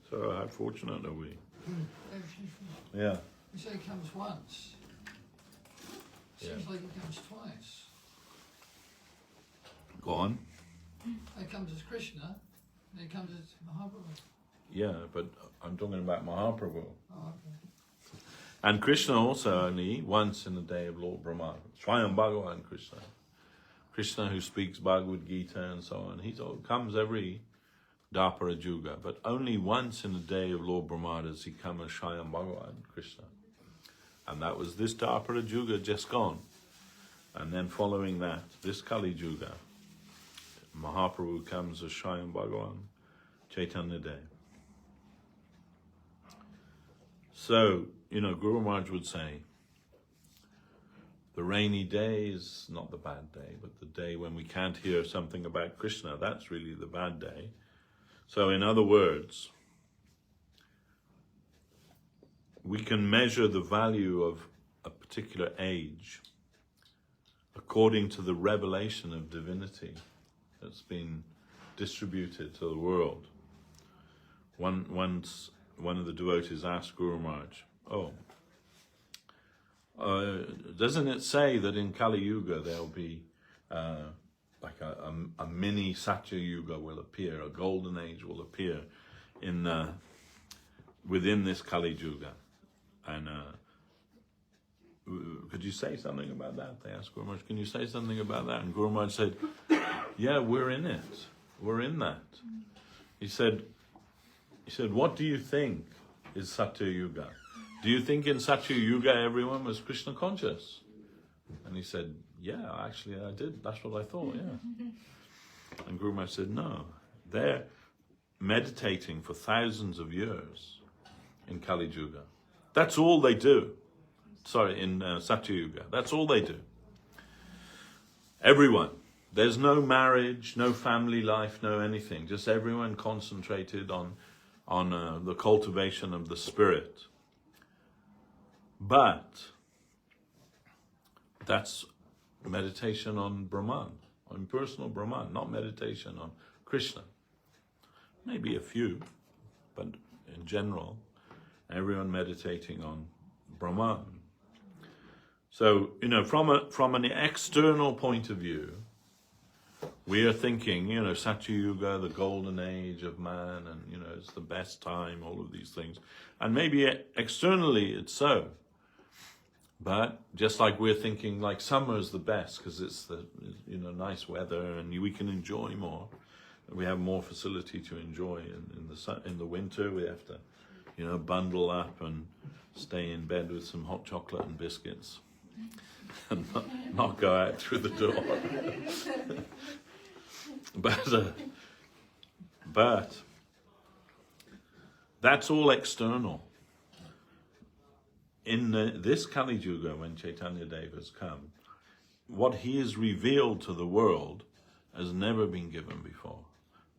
So how fortunate are we? Yeah. You say he comes once. Seems like he comes twice. Go on. He comes as Krishna, and he comes as Mahaprabhu. Yeah, but I'm talking about Mahaprabhu. Oh, okay. And Krishna also only once in the day of Lord Brahma. Swayam Bhagavan Krishna. Krishna who speaks Bhagavad Gita and so on. He comes every Dapara Yuga, but only once in the day of Lord Brahma does he come as Swayam Bhagavan Krishna. And that was this Dapara Yuga just gone. And then following that, this Kali Yuga, Mahaprabhu comes as Swayam Bhagavan Chaitanya Dev. So, Guru Maharaj would say, the rainy day is not the bad day, but the day when we can't hear something about Krishna, that's really the bad day. So in other words, we can measure the value of a particular age according to the revelation of divinity that's been distributed to the world. Once one of the devotees asked Guru Maharaj, doesn't it say that in Kali Yuga there'll be like a mini Satya Yuga will appear, a golden age will appear within this Kali Yuga? And could you say something about that? They asked Guru Maharaj, can you say something about that? And Guru Maharaj said, yeah, we're in it. We're in that. He said, what do you think is Satya Yuga? Do you think in Satya Yuga everyone was Krishna conscious? And he said, yeah, actually I did. That's what I thought, yeah. And Guru Maharaj said, no. They're meditating for thousands of years in Kali Yuga. That's all they do. Sorry, in Satya Yuga. That's all they do. Everyone. There's no marriage, no family life, no anything. Just everyone concentrated on the cultivation of the spirit. But that's meditation on Brahman, on personal Brahman, not meditation on Krishna. Maybe a few, but in general, everyone meditating on Brahman. So, from an external point of view, we are thinking, Satya Yuga, the golden age of man, and, it's the best time, all of these things. And maybe externally it's so. But just like we're thinking, like summer is the best because it's the, nice weather and we can enjoy more. We have more facility to enjoy. In the winter, we have to, bundle up and stay in bed with some hot chocolate and biscuits and not go out through the door. But that's all external. In this Kali Yuga, when Chaitanya Dev has come, what he has revealed to the world has never been given before.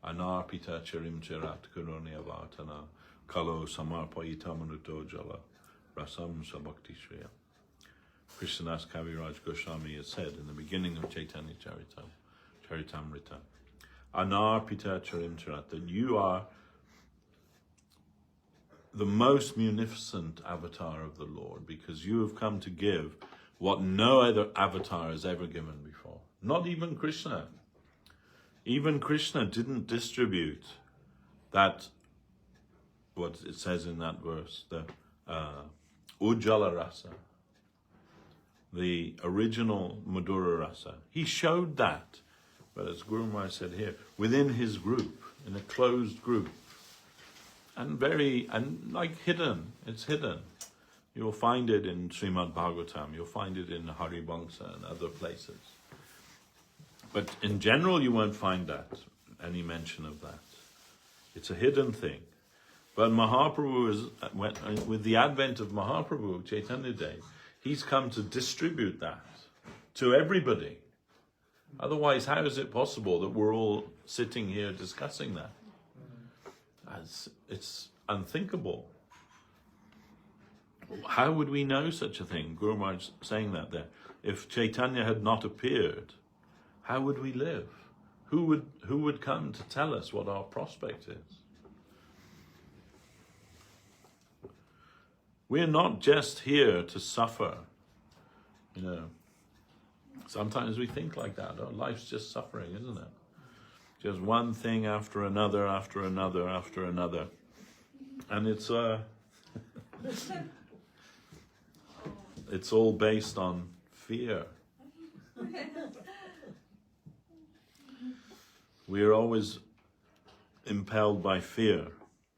Anarpita charim charat karunya vartana kalo samarpayita manuto jala rasam sabhakti shriya. Krishnadas Kaviraj Goswami has said in the beginning of Chaitanya Charitamrita, Anarpita charim charat, that you are the most munificent avatar of the Lord, because you have come to give what no other avatar has ever given before. Not even Krishna. Even Krishna didn't distribute that, what it says in that verse, the Ujjala Rasa, the original Madhura Rasa. He showed that, but as Guru Maharaj said here, within his group, in a closed group. And hidden, it's hidden. You'll find it in Srimad Bhagavatam, you'll find it in Haribangsa and other places. But in general, you won't find any mention of that. It's a hidden thing. But Mahaprabhu with the advent of Mahaprabhu, Chaitanya Dev, he's come to distribute that to everybody. Otherwise, how is it possible that we're all sitting here discussing that? It's unthinkable. How would we know such a thing? Guru Maharaj saying that there. If Chaitanya had not appeared, how would we live? Who would come to tell us what our prospect is? We're not just here to suffer. Sometimes we think like that. Oh, life's just suffering, isn't it? Just one thing after another, after another, after another. And it's all based on fear. We are always impelled by fear,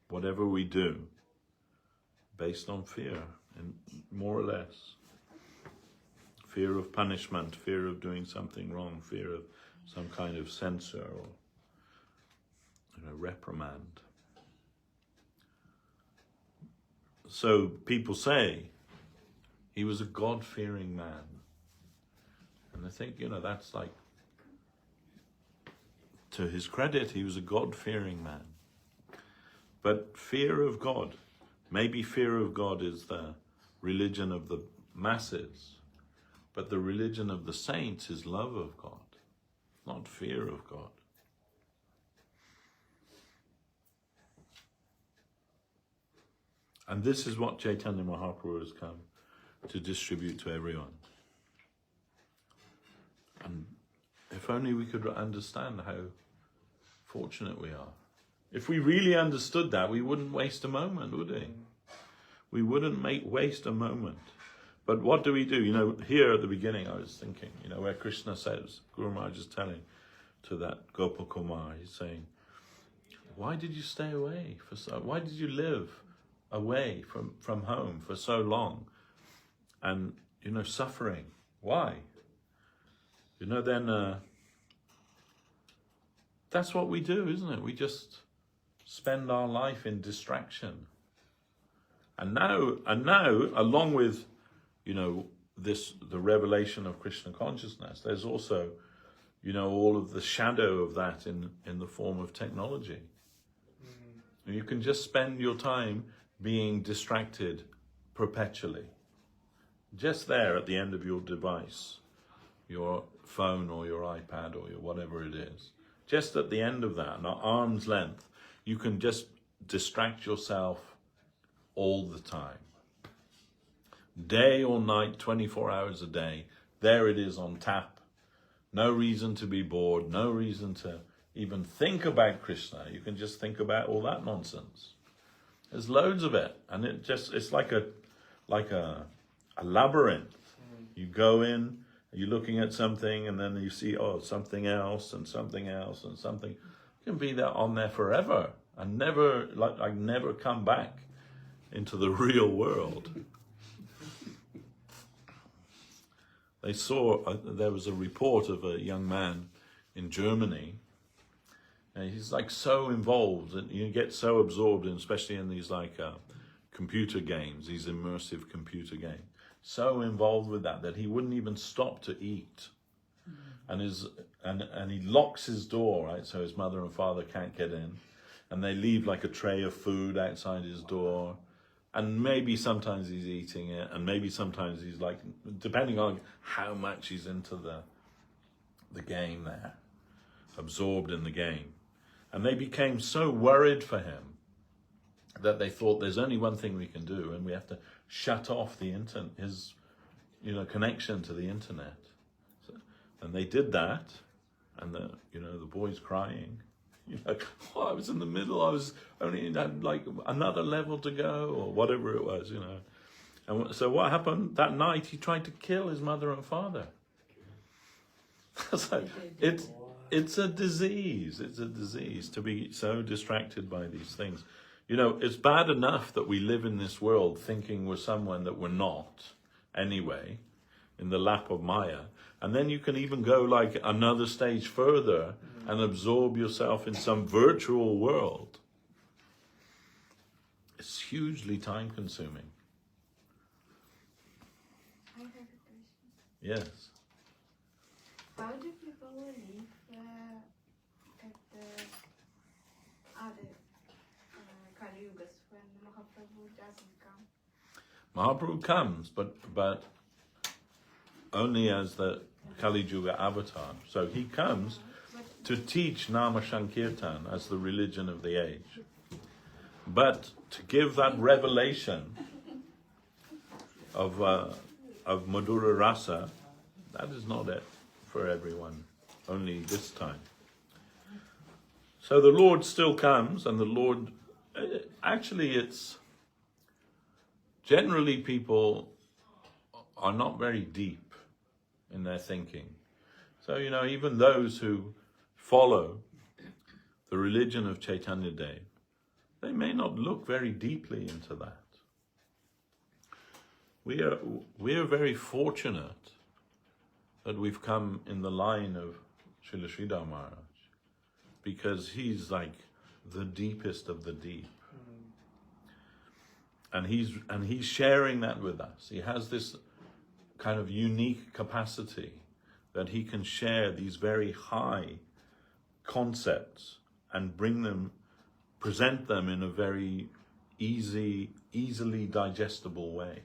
whatever we do, based on fear, and more or less. Fear of punishment, fear of doing something wrong, fear of some kind of censure or reprimand. So people say he was a God-fearing man. And I think, that's like, to his credit, he was a God-fearing man. But fear of God Maybe fear of God is the religion of the masses, but the religion of the saints is love of God, not fear of God. And this is what Chaitanya Mahaprabhu has come to distribute to everyone. And if only we could understand how fortunate we are. If we really understood that, we wouldn't waste a moment, would we? We wouldn't waste a moment. But what do we do? You know, here at the beginning I was thinking, you know, where Krishna says, Guru Maharaj is telling to that Gopal Kumar, he's saying, why did you stay away for why did you live away from home for so long? And, you know, suffering. Why? You know, then that's what we do, isn't it? We just spend our life in distraction. And now, along with, you know, the revelation of Krishna consciousness, there's also, you know, all of the shadow of that in the form of technology. And you can just spend your time being distracted perpetually. Just there at the end of your device, your phone or your iPad or your whatever it is. Just at the end of that, at arm's length, you can just distract yourself all the time. Day or night, 24 hours a day, there it is on tap. No reason to be bored, no reason to even think about Krishna. You can just think about all that nonsense. There's loads of it, and it's like a labyrinth. You go in, you're looking at something, and then you see something else and something else and something. You can be there on there forever and never come back into the real world. They saw there was a report of a young man in Germany. And he's like so involved, and you get so absorbed, especially in these computer games, these immersive computer games. So involved with that he wouldn't even stop to eat, and he locks his door, right, so his mother and father can't get in, and they leave like a tray of food outside his door, and maybe sometimes he's eating it, and maybe sometimes he's like, depending on how much he's into the game there, absorbed in the game. And they became so worried for him that they thought there's only one thing we can do, and we have to shut off his connection to the internet. And they did that, and the boy's crying. I was in the middle. I was only had like another level to go, or whatever it was, And so what happened that night? He tried to kill his mother and father. So it's a disease. It's a disease to be so distracted by these things. It's bad enough that we live in this world thinking we're someone that we're not anyway, in the lap of Maya. And then you can even go like another stage further and absorb yourself in some virtual world. It's hugely time consuming. I have a question. Yes. How do people live at the other Kali Yugas when Mahaprabhu doesn't come? Mahaprabhu comes, but only as the Kali Yuga avatar. So he comes to teach Nama Sankirtan as the religion of the age. But to give that revelation of Madhura Rasa, that is not it for everyone, only this time. So the Lord still comes, and the Lord, actually it's, generally people are not very deep in their thinking. So, even those who follow the religion of Chaitanya Dev, they may not look very deeply into that. We are very fortunate that we've come in the line of Srila Sridhar Maharaj, because he's like the deepest of the deep. And he's sharing that with us. He has this kind of unique capacity that he can share these very high concepts and present them in a very easily digestible way.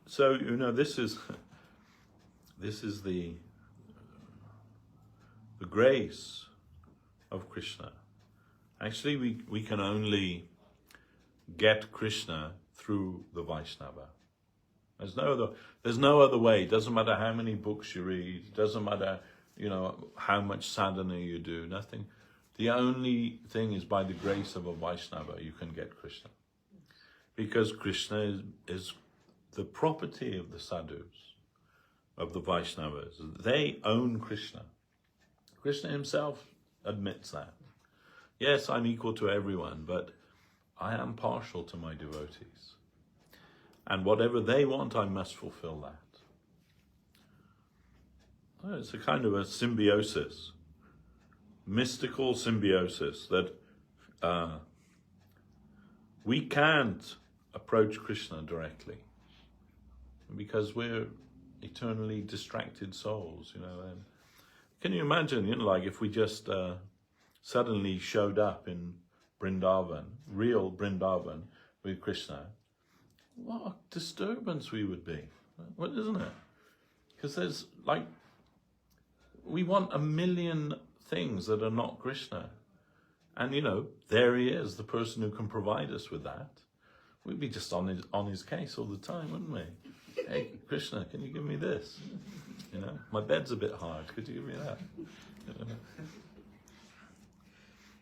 So, you know, this is the grace of Krishna. Actually, we can only get Krishna through the Vaishnava. There's no other way. It doesn't matter how many books you read. It doesn't matter, you know, how much sadhana you do. Nothing. The only thing is by the grace of a Vaishnava you can get Krishna. Because Krishna is the property of the sadhus, of the Vaishnavas. They own Krishna. Krishna himself admits that. Yes, I'm equal to everyone, but I am partial to my devotees. And whatever they want, I must fulfill that. It's a kind of a symbiosis, mystical symbiosis, that we can't approach Krishna directly because we're eternally distracted souls, you know. And can you imagine, you know, like if we just suddenly showed up in Vrindavan, real Vrindavan with Krishna, what a disturbance we would be. What, isn't it? Because there's like, we want a million things that are not Krishna. And you know, there he is, the person who can provide us with that. We'd be just on his case all the time, wouldn't we? Hey, Krishna, can you give me this? You know, my bed's a bit hard, could you give me that? You know?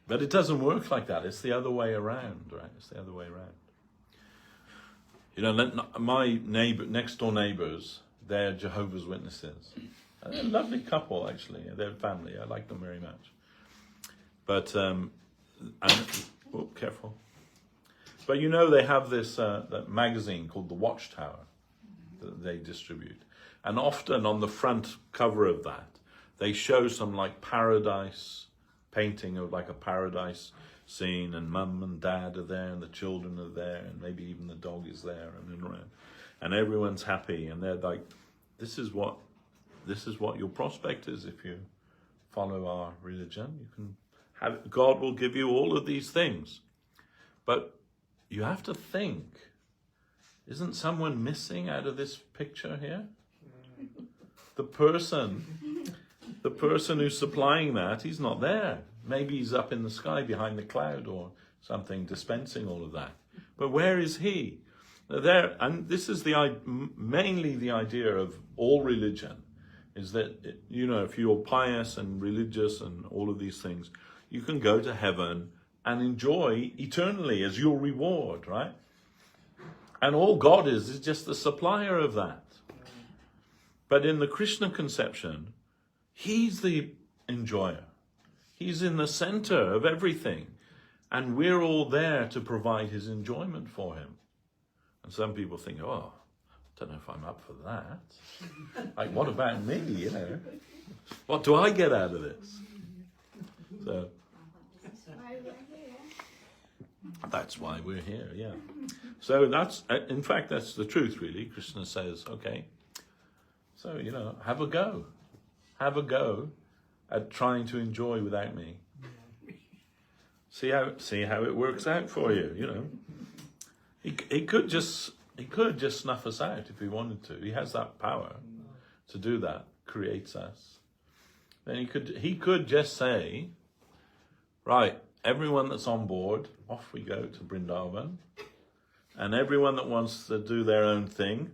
But it doesn't work like that. It's the other way around, right? It's the other way around. You know, my next door neighbors, they're Jehovah's Witnesses. They're a lovely couple, actually. They're family. I like them very much. But, oh, careful. But you know, they have this that magazine called The Watchtower that they distribute. And often on the front cover of that, they show some like paradise painting of like a paradise scene, and mum and dad are there, and the children are there, and maybe even the dog is there, and everyone's happy, and they're like, this is what your prospect is if you follow our religion. You can have, God will give you all of these things, but you have to think, isn't someone missing out of this picture here? The person who's supplying that, he's not there. Maybe he's up in the sky behind the cloud or something, dispensing all of that. But where is he? There, and this is mainly the idea of all religion, is that, you know, if you're pious and religious and all of these things, you can go to heaven and enjoy eternally as your reward, right? And all God is just the supplier of that. But in the Krishna conception, he's the enjoyer. He's in the center of everything. And we're all there to provide his enjoyment for him. And some people think, oh, I don't know if I'm up for that. Like, what about me, you know? What do I get out of this? So, that's why we're here, yeah. So that's, in fact, that's the truth, really. Krishna says, okay, so, you know, have a go. Have a go at trying to enjoy without me. See how it works out for you, you know. He could just snuff us out if he wanted to. He has that power to do that, creates us. Then he could just say, right, everyone that's on board, off we go to Vrindavan. And everyone that wants to do their own thing,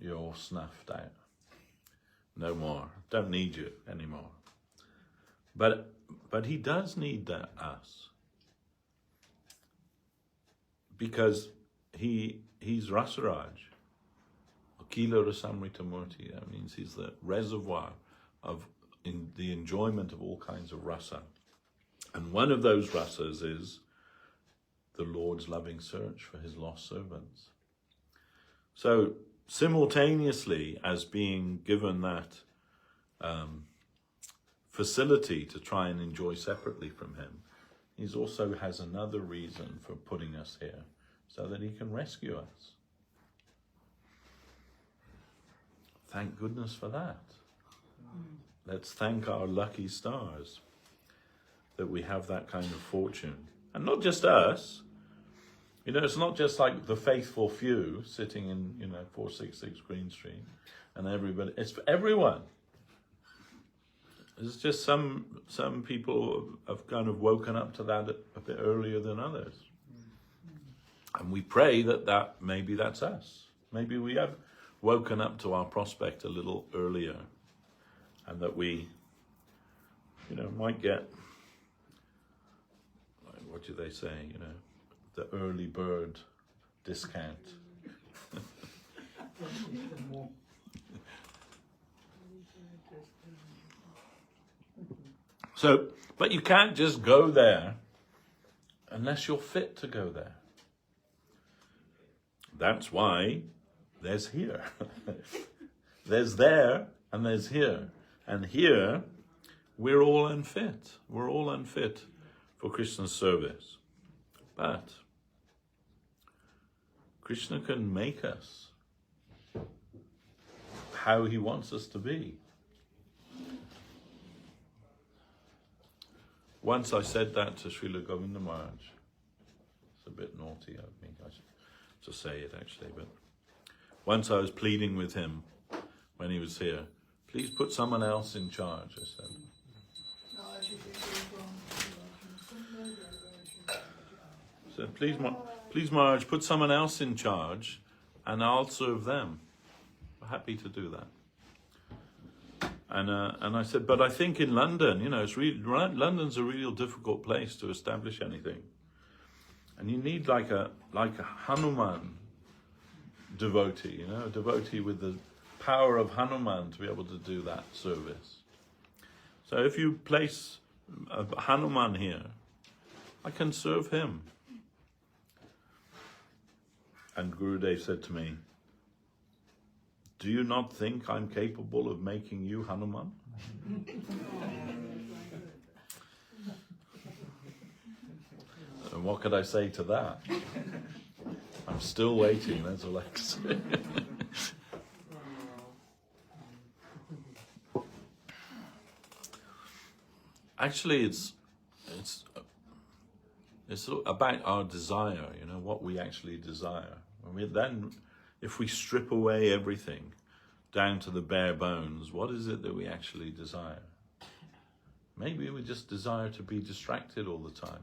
you're all snuffed out. No more. Don't need you anymore. But he does need us. Because he's Rasaraj. Akila Rasamrita Murti. That means he's the reservoir of the enjoyment of all kinds of rasa. And one of those rasas is the Lord's loving search for his lost servants. So simultaneously as being given that facility to try and enjoy separately from him, he also has another reason for putting us here, so that he can rescue us. Thank goodness for that. Let's thank our lucky stars that we have that kind of fortune. And not just us. You know, it's not just like the faithful few sitting in, 466 Green Street and everybody. It's for everyone. It's just some people have kind of woken up to that a bit earlier than others. And we pray that maybe that's us. Maybe we have woken up to our prospect a little earlier, and that we, might get, like, what do they say, the early bird discount. So, but you can't just go there unless you're fit to go there. That's why there's here. There's there and there's here. And here, we're all unfit. We're all unfit for Krishna's service. But Krishna can make us how he wants us to be. Once I said that to Srila Govinda Maharaj. It's a bit naughty of me, I should just say it actually, but once I was pleading with him when he was here, please put someone else in charge, I said. So please Maharaj, put someone else in charge and I'll serve them. I'm happy to do that. And I said, but I think in London, London's a real difficult place to establish anything. And you need like a Hanuman devotee, a devotee with the power of Hanuman to be able to do that service. So if you place a Hanuman here, I can serve him. And Gurudev said to me, do you not think I'm capable of making you Hanuman? And what could I say to that? I'm still waiting, that's all I can say. Actually, it's about our desire, what we actually desire. I mean, then, if we strip away everything down to the bare bones, what is it that we actually desire? Maybe we just desire to be distracted all the time.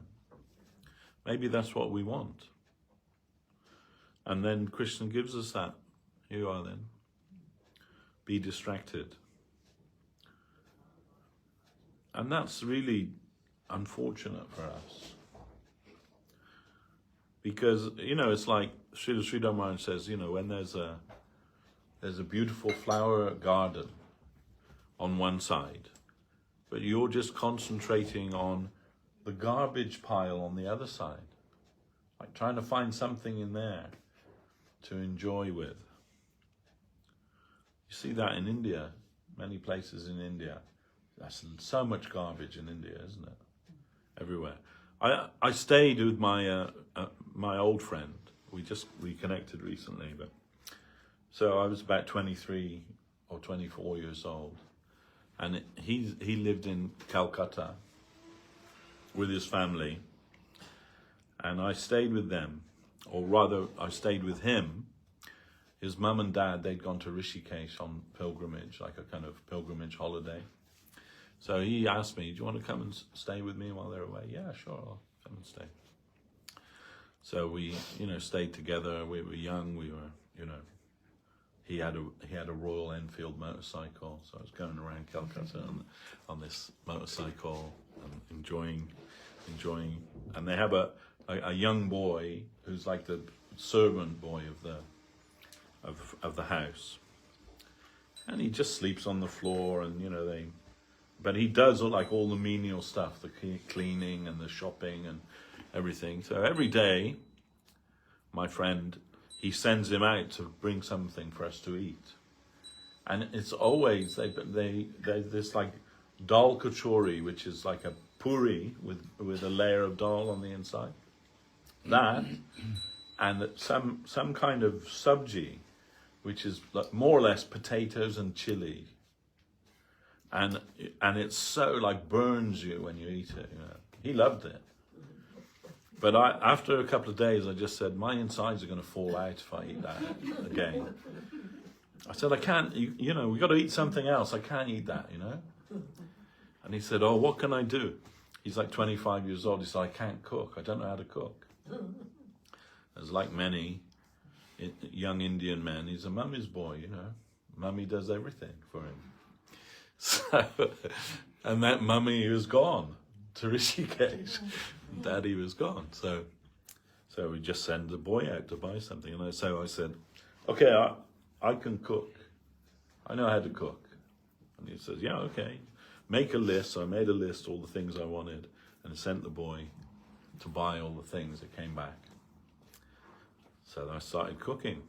Maybe that's what we want. And then Krishna gives us that. Here you are then. Be distracted. And that's really unfortunate for us. Because, it's like Srila Sridhar Maharaj says, when there's a beautiful flower garden on one side, but you're just concentrating on the garbage pile on the other side, like trying to find something in there to enjoy with. You see that in India, many places in India. There's so much garbage in India, isn't it? Everywhere. I stayed with my old friend. We just reconnected recently, but so I was about 23 or 24 years old, and he lived in Calcutta with his family, and I stayed with them, or rather, I stayed with him. His mum and dad, they'd gone to Rishikesh on pilgrimage, like a kind of pilgrimage holiday. So he asked me, do you want to come and stay with me while they're away? Yeah, sure, I'll come and stay. So we, stayed together. We were young. We were, he had a Royal Enfield motorcycle. So I was going around Calcutta on this motorcycle and enjoying. And they have a young boy who's like the servant boy of the house. And he just sleeps on the floor, and but he does like all the menial stuff, the cleaning and the shopping and everything. So every day, my friend, he sends him out to bring something for us to eat. And it's always, they this like dal kachori, which is like a puri with a layer of dal on the inside. That, and some kind of sabji, which is like more or less potatoes and chili. And it's so like burns you when you eat it, He loved it. But after a couple of days, I just said, my insides are going to fall out if I eat that again. I said, I can't, you know, we got to eat something else. I can't eat that, you know. And he said, oh, what can I do? He's like 25 years old. He said, I can't cook. I don't know how to cook. As like many young Indian men, he's a mummy's boy, you know. Mummy does everything for him. So, and that mummy was gone to Rishikesh. Daddy was gone. So we just send the boy out to buy something. And so I said, okay, I can cook. I know how to cook. And he says, yeah, okay. Make a list. So I made a list, all the things I wanted, and sent the boy to buy all the things that came back. So I started cooking.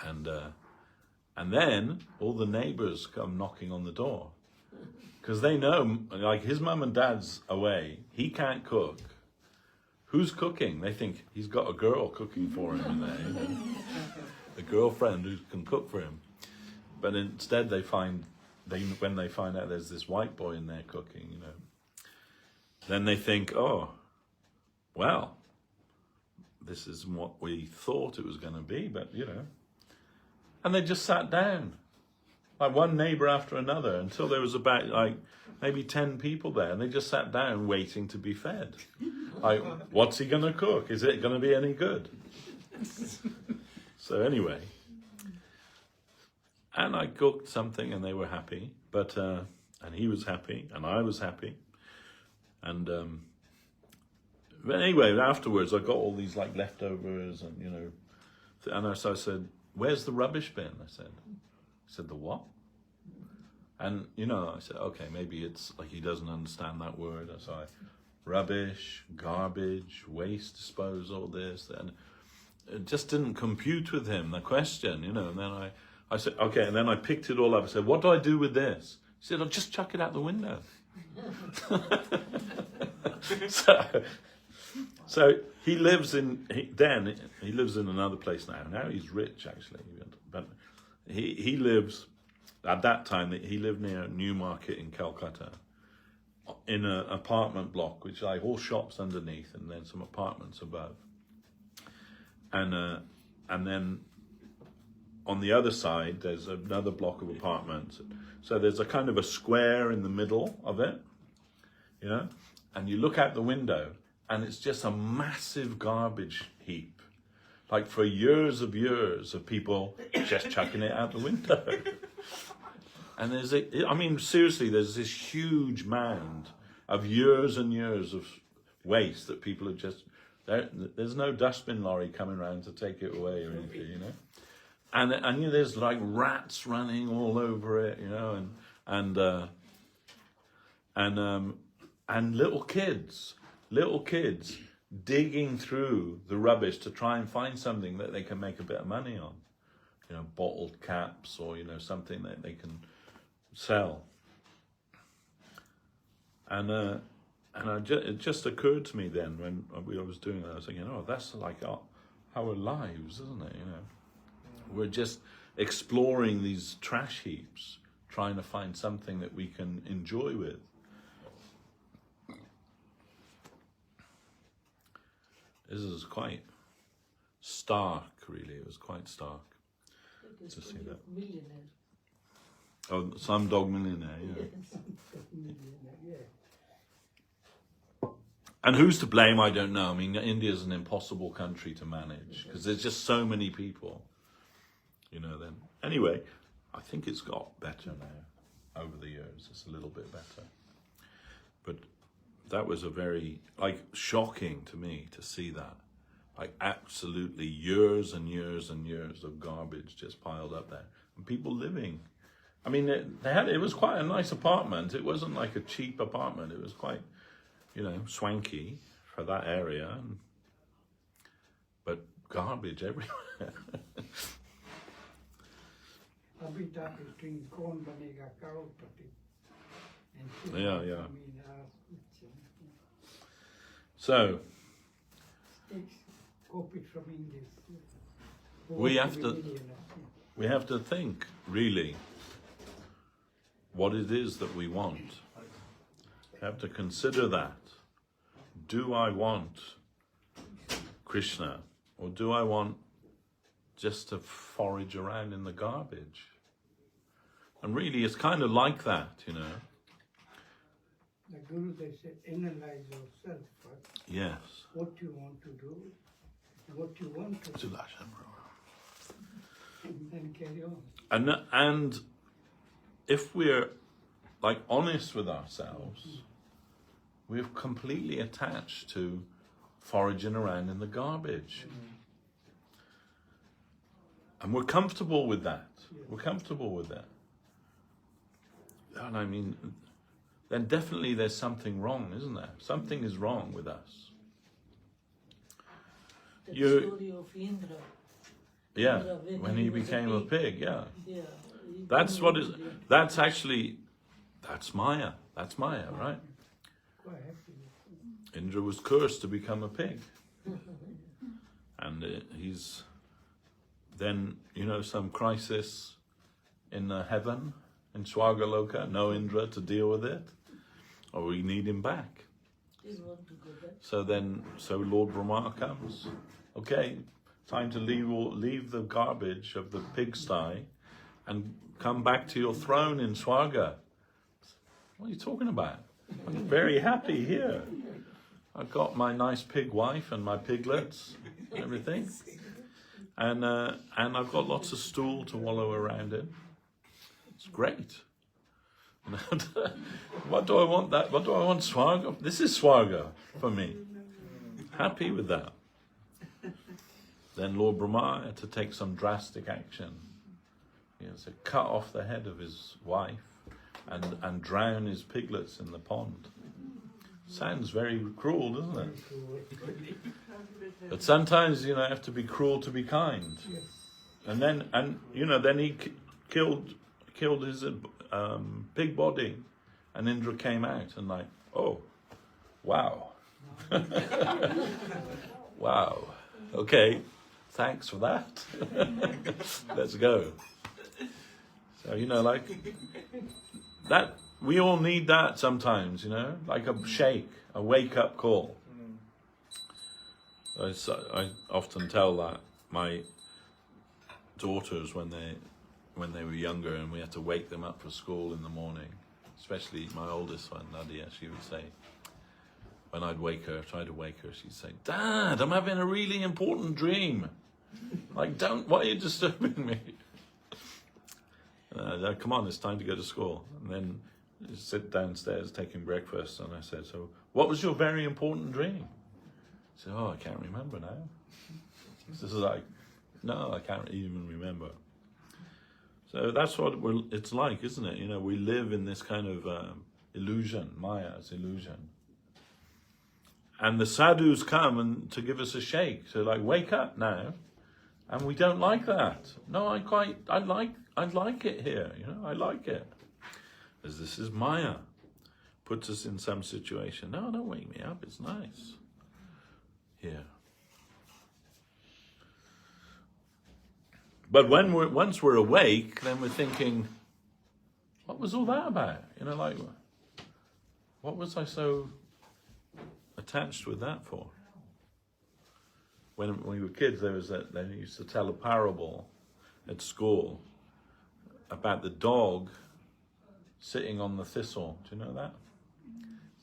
And then all the neighbors come knocking on the door. Because they know, like, his mum and dad's away. He can't cook. Who's cooking? They think he's got a girl cooking for him in there. You know? A girlfriend who can cook for him. But instead when they find out there's this white boy in there cooking, you know, then they think, oh, well, this is what we thought it was going to be, but, you know. And they just sat down, like one neighbor after another, until there was about like maybe 10 people there, and they just sat down waiting to be fed. Like, what's he going to cook? Is it going to be any good? So anyway, and I cooked something, and they were happy, but and he was happy, and I was happy, and but anyway, afterwards I got all these like leftovers, and you know, and so I said, where's the rubbish bin? I said, the what? And, you know, I said, okay, maybe it's like he doesn't understand that word. So rubbish, garbage, waste disposal, this, and it just didn't compute with him, the question, you know. And then I said, okay, and then I picked it all up. I said, what do I do with this? He said, I'll just chuck it out the window. So he lives in another place now. Now he's rich, actually. But he lives, at that time, he lived near Newmarket in Calcutta, in an apartment block, which like all shops underneath and then some apartments above. And then on the other side, there's another block of apartments. So there's a kind of a square in the middle of it, you know, and you look out the window, and it's just a massive garbage heap. Like for years of people just chucking it out the window. And seriously, there's this huge mound of years and years of waste that people are just, there's no dustbin lorry coming around to take it away or anything, you know. And you know, there's like rats running all over it, you know, and little kids digging through the rubbish to try and find something that they can make a bit of money on, you know, bottled caps or, you know, something that they can sell. And it just occurred to me then when I was doing that, I was thinking, oh, that's like our lives, isn't it? You know, we're just exploring these trash heaps, trying to find something that we can enjoy with. This is quite stark, really. It was quite stark to see that. Millionaire. Oh, some dog millionaire, yeah. And who's to blame? I don't know. I mean, India is an impossible country to manage because there's just so many people, you know. Then anyway, I think it's got better now over the years. It's a little bit better, but that was a very shocking to me to see that, like absolutely years and years and years of garbage just piled up there, and people living. I mean, it was quite a nice apartment. It wasn't like a cheap apartment. It was quite, you know, swanky for that area, but garbage everywhere. Yeah. So we have to think really what it is that we want. have to consider that. Do I want Krishna, or do I want just to forage around in the garbage? And really, it's kind of like that, you know. The Gurudev said, analyze yourself first. Yes. What you want to do, what you want to do, and then carry on. And if we're like honest with ourselves, we're completely attached to foraging around in the garbage. And we're comfortable with that. We're comfortable with that. And I mean, then definitely there's something wrong, isn't there? Something is wrong with us. The story of Indra. Yeah, Indra, when he became a pig, yeah. Yeah. That's what is, that's actually, that's Maya. That's Maya, right? Quite happy. Indra was cursed to become a pig. And he's then, you know, some crisis in heaven, in Swargaloka, no Indra to deal with it, or we need him back. Didn't want to go back. So Lord Brahma comes. Okay, time to leave the garbage of the pigsty and come back to your throne in Swarga. What are you talking about? I'm very happy here. I've got my nice pig wife and my piglets and everything. And I've got lots of stool to wallow around in. It's great. What do I want that? What do I want Swarga? This is Swarga for me. Happy with that. Then Lord Brahma had to take some drastic action. He has to cut off the head of his wife and drown his piglets in the pond. Sounds very cruel, doesn't it? But sometimes, you know, you have to be cruel to be kind. And then he killed his pig body, and Indra came out and like, oh, wow. Wow. Okay, thanks for that. Let's go. So, you know, like that, we all need that sometimes, you know, like a shake, a wake-up call. I often tell that my daughters when they were younger and we had to wake them up for school in the morning, especially my oldest one, Nadia, she would say, when I'd try to wake her, she'd say, Dad, I'm having a really important dream. Like, why are you disturbing me? Come on, it's time to go to school. And then you sit downstairs taking breakfast, and I said, so what was your very important dream? She said, oh, I can't remember now. This is like, no, I can't even remember. So that's what it's like, isn't it? You know, we live in this kind of illusion, Maya's illusion. And the sadhus come to give us a shake, so like, wake up now. And we don't like that. No, I like it here, you know, I like it. As this is Maya. Puts us in some situation. No, don't wake me up, it's nice. Here. But once we're awake, then we're thinking, what was all that about? You know, like, what was I so attached with that for? When we were kids, they used to tell a parable at school about the dog sitting on the thistle. Do you know that?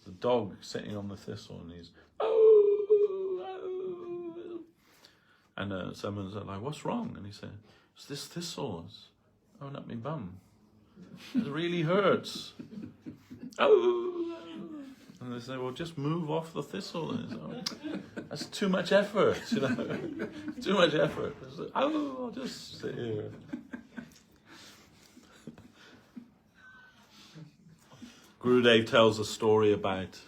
The dog sitting on the thistle, and he's and someone's like, "What's wrong?" And he said, "It's this thistle. It's going up my bum. It really hurts." And they say, well, just move off the thistle. And that's too much effort, you know. Too much effort. Like, I'll just sit here. Gurudev tells a story about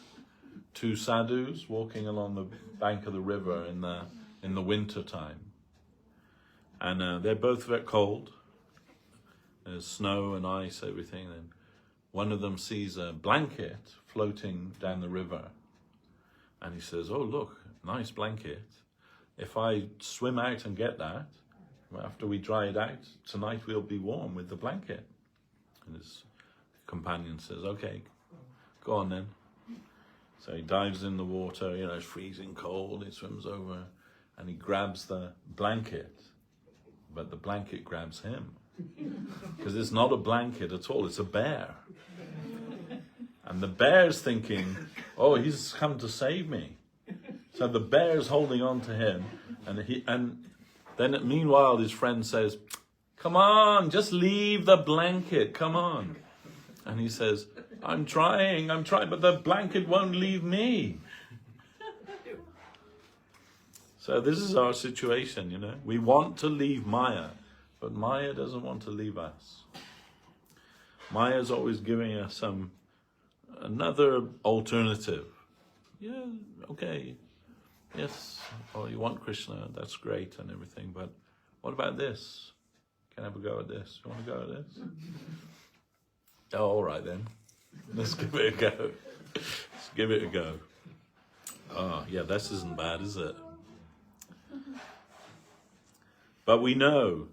two sadhus walking along the bank of the river in the winter time. And they're both very cold. There's snow and ice, everything. And one of them sees a blanket floating down the river. And he says, oh, look, nice blanket. If I swim out and get that, after we dry it out, tonight we'll be warm with the blanket. And his companion says, okay, go on then. So he dives in the water, you know, it's freezing cold, he swims over, and he grabs the blanket, but the blanket grabs him. Because it's not a blanket at all, it's a bear. And the bear's thinking, oh, he's come to save me. So the bear's holding on to him, and then meanwhile his friend says, come on, just leave the blanket, come on. And he says, I'm trying, but the blanket won't leave me. So this is our situation, you know. We want to leave Maya, but Maya doesn't want to leave us. Maya's always giving us another alternative. Yeah, okay. Yes, oh, you want Krishna, that's great and everything, but what about this? Can I have a go at this? You want to go at this? Oh, all right then. Let's give it a go. Let's give it a go. Oh, yeah, this isn't bad, is it? But we know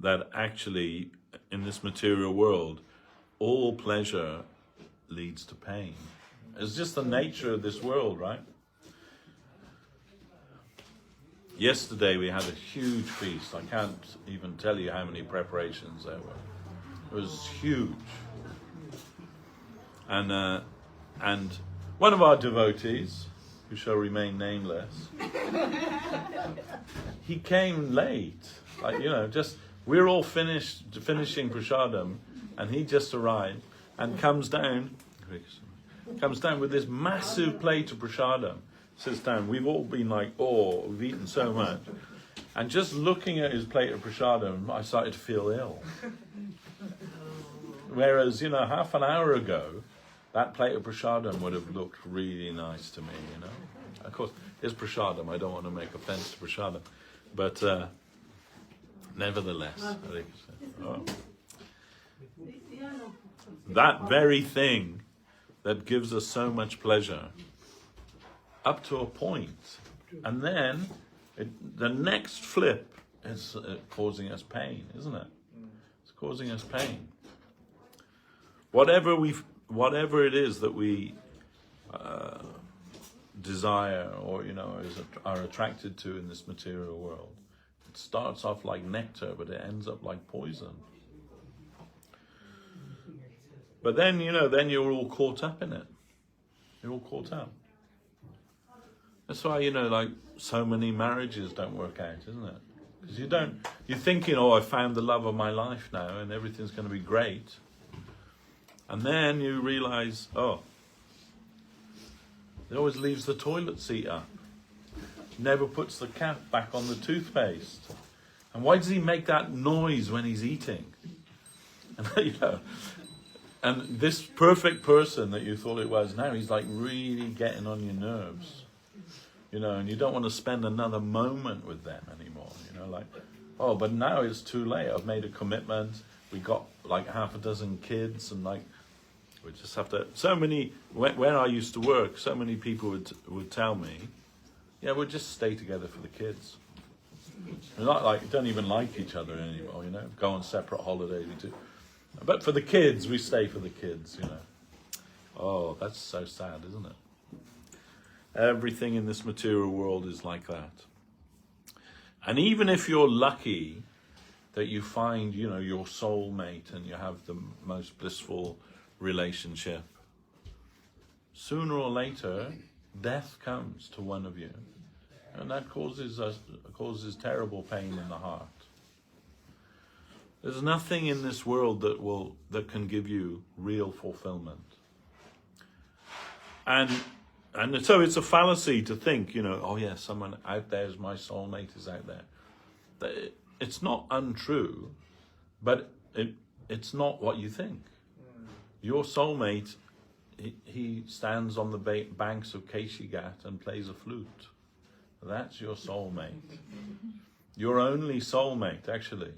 that actually, in this material world, all pleasure leads to pain. It's just the nature of this world, right? Yesterday we had a huge feast. I can't even tell you how many preparations there were. It was huge. And one of our devotees, who shall remain nameless, he came late. Like, you know, just we're all finishing prasadam, and he just arrived and comes down with this massive plate of prasadam. Sits down. We've all been like, oh, we've eaten so much. And just looking at his plate of prasadam, I started to feel ill. Whereas, you know, half an hour ago, that plate of prasadam would have looked really nice to me, you know. Of course, it's prasadam. I don't want to make offense to prasadam. But nevertheless, I think that very thing that gives us so much pleasure, up to a point, and then the next flip is causing us pain, isn't it? It's causing us pain. Whatever it is that we desire, or you know, are attracted to in this material world, it starts off like nectar, but it ends up like poison. But then, you know, then you're all caught up in it. You're all caught up. That's why, you know, like so many marriages don't work out, isn't it? Because you're thinking, oh, I found the love of my life now and everything's going to be great. And then you realize, oh, he always leaves the toilet seat up. Never puts the cap back on the toothpaste. And why does he make that noise when he's eating? And, you know, and this perfect person that you thought it was, now he's like really getting on your nerves. You know, and you don't want to spend another moment with them anymore. You know, like, oh, but now it's too late. I've made a commitment. We got like half a dozen kids, and like, we just have to. So many. When I used to work, so many people would tell me, "Yeah, we'll just stay together for the kids. We're not like don't even like each other anymore. You know, go on separate holidays. We do, but for the kids, we stay for the kids. You know, oh, that's so sad, isn't it? Everything in this material world is like that. And even if you're lucky that you find, you know, your soulmate and you have the most blissful relationship, sooner or later, death comes to one of you. And that causes terrible pain in the heart. There's nothing in this world that can give you real fulfillment. And so it's a fallacy to think, you know, oh yeah, someone out there is my soulmate is out there. It's not untrue, but it's not what you think. Your soulmate, he stands on the banks of Keshigat and plays a flute. That's your soulmate. Your only soulmate, actually.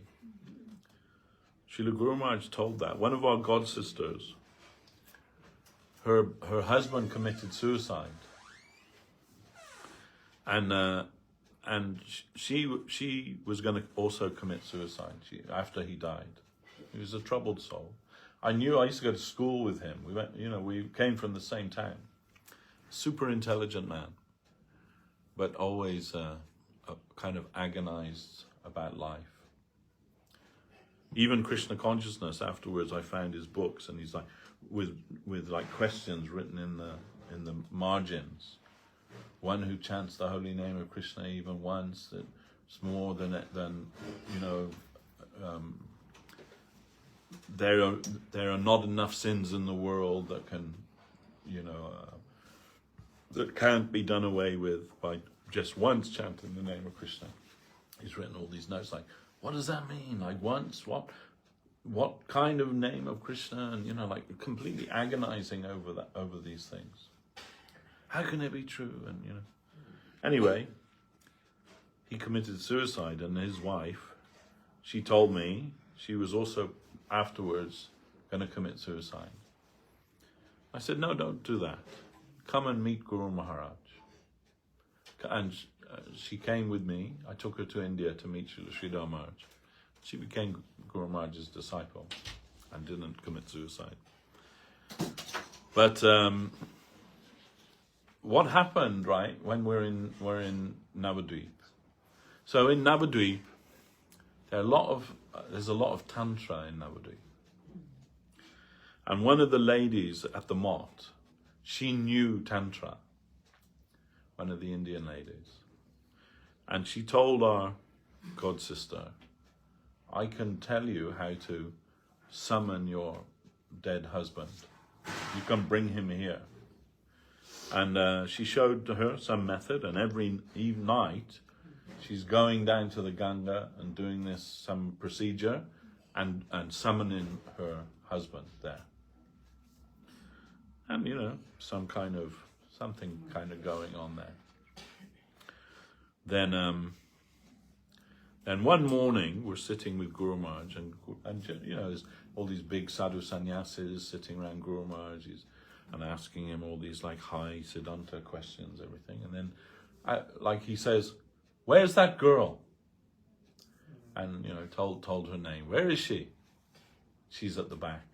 Srila Guru Maharaj told that. One of our god sisters, her husband committed suicide, and she was going to also commit suicide after he died. He was a troubled soul. I used to go to school with him. We came from the same town. super intelligent man, but always kind of agonized about life. Even Krishna consciousness, afterwards I found his books, and he's like with like questions written in the margins. One who chants the holy name of Krishna even once, it's more than you know. There are not enough sins in the world that can, you know, that can't be done away with by just once chanting the name of Krishna. He's written all these notes like, what does that mean? Like once, what kind of name of Krishna? And, you know, like completely agonizing over these things. How can it be true? And, you know, anyway, he committed suicide, and his wife, she told me she was also afterwards going to commit suicide. I said, no, don't do that. Come and meet Guru Maharaj. And she came with me. I took her to India to meet Sridhar Maharaj. She became Guru Maharaj's disciple and didn't commit suicide. But what happened, right, when we're in Navadvip? So in Navadvip, there's a lot of tantra in Navadvip. And one of the ladies at the mott, she knew tantra, one of the Indian ladies. And she told our god sister, I can tell you how to summon your dead husband. You can bring him here. And she showed her some method, and every night she's going down to the Ganga and doing some procedure and summoning her husband there. And, you know, something kind of going on there. Then one morning we're sitting with Guru Maharaj, and you know, there's all these big sadhu sannyasis sitting around Guru Maharaj and asking him all these like high Siddhanta questions, everything. And then he says, where's that girl? And, you know, told her name. Where is she? She's at the back.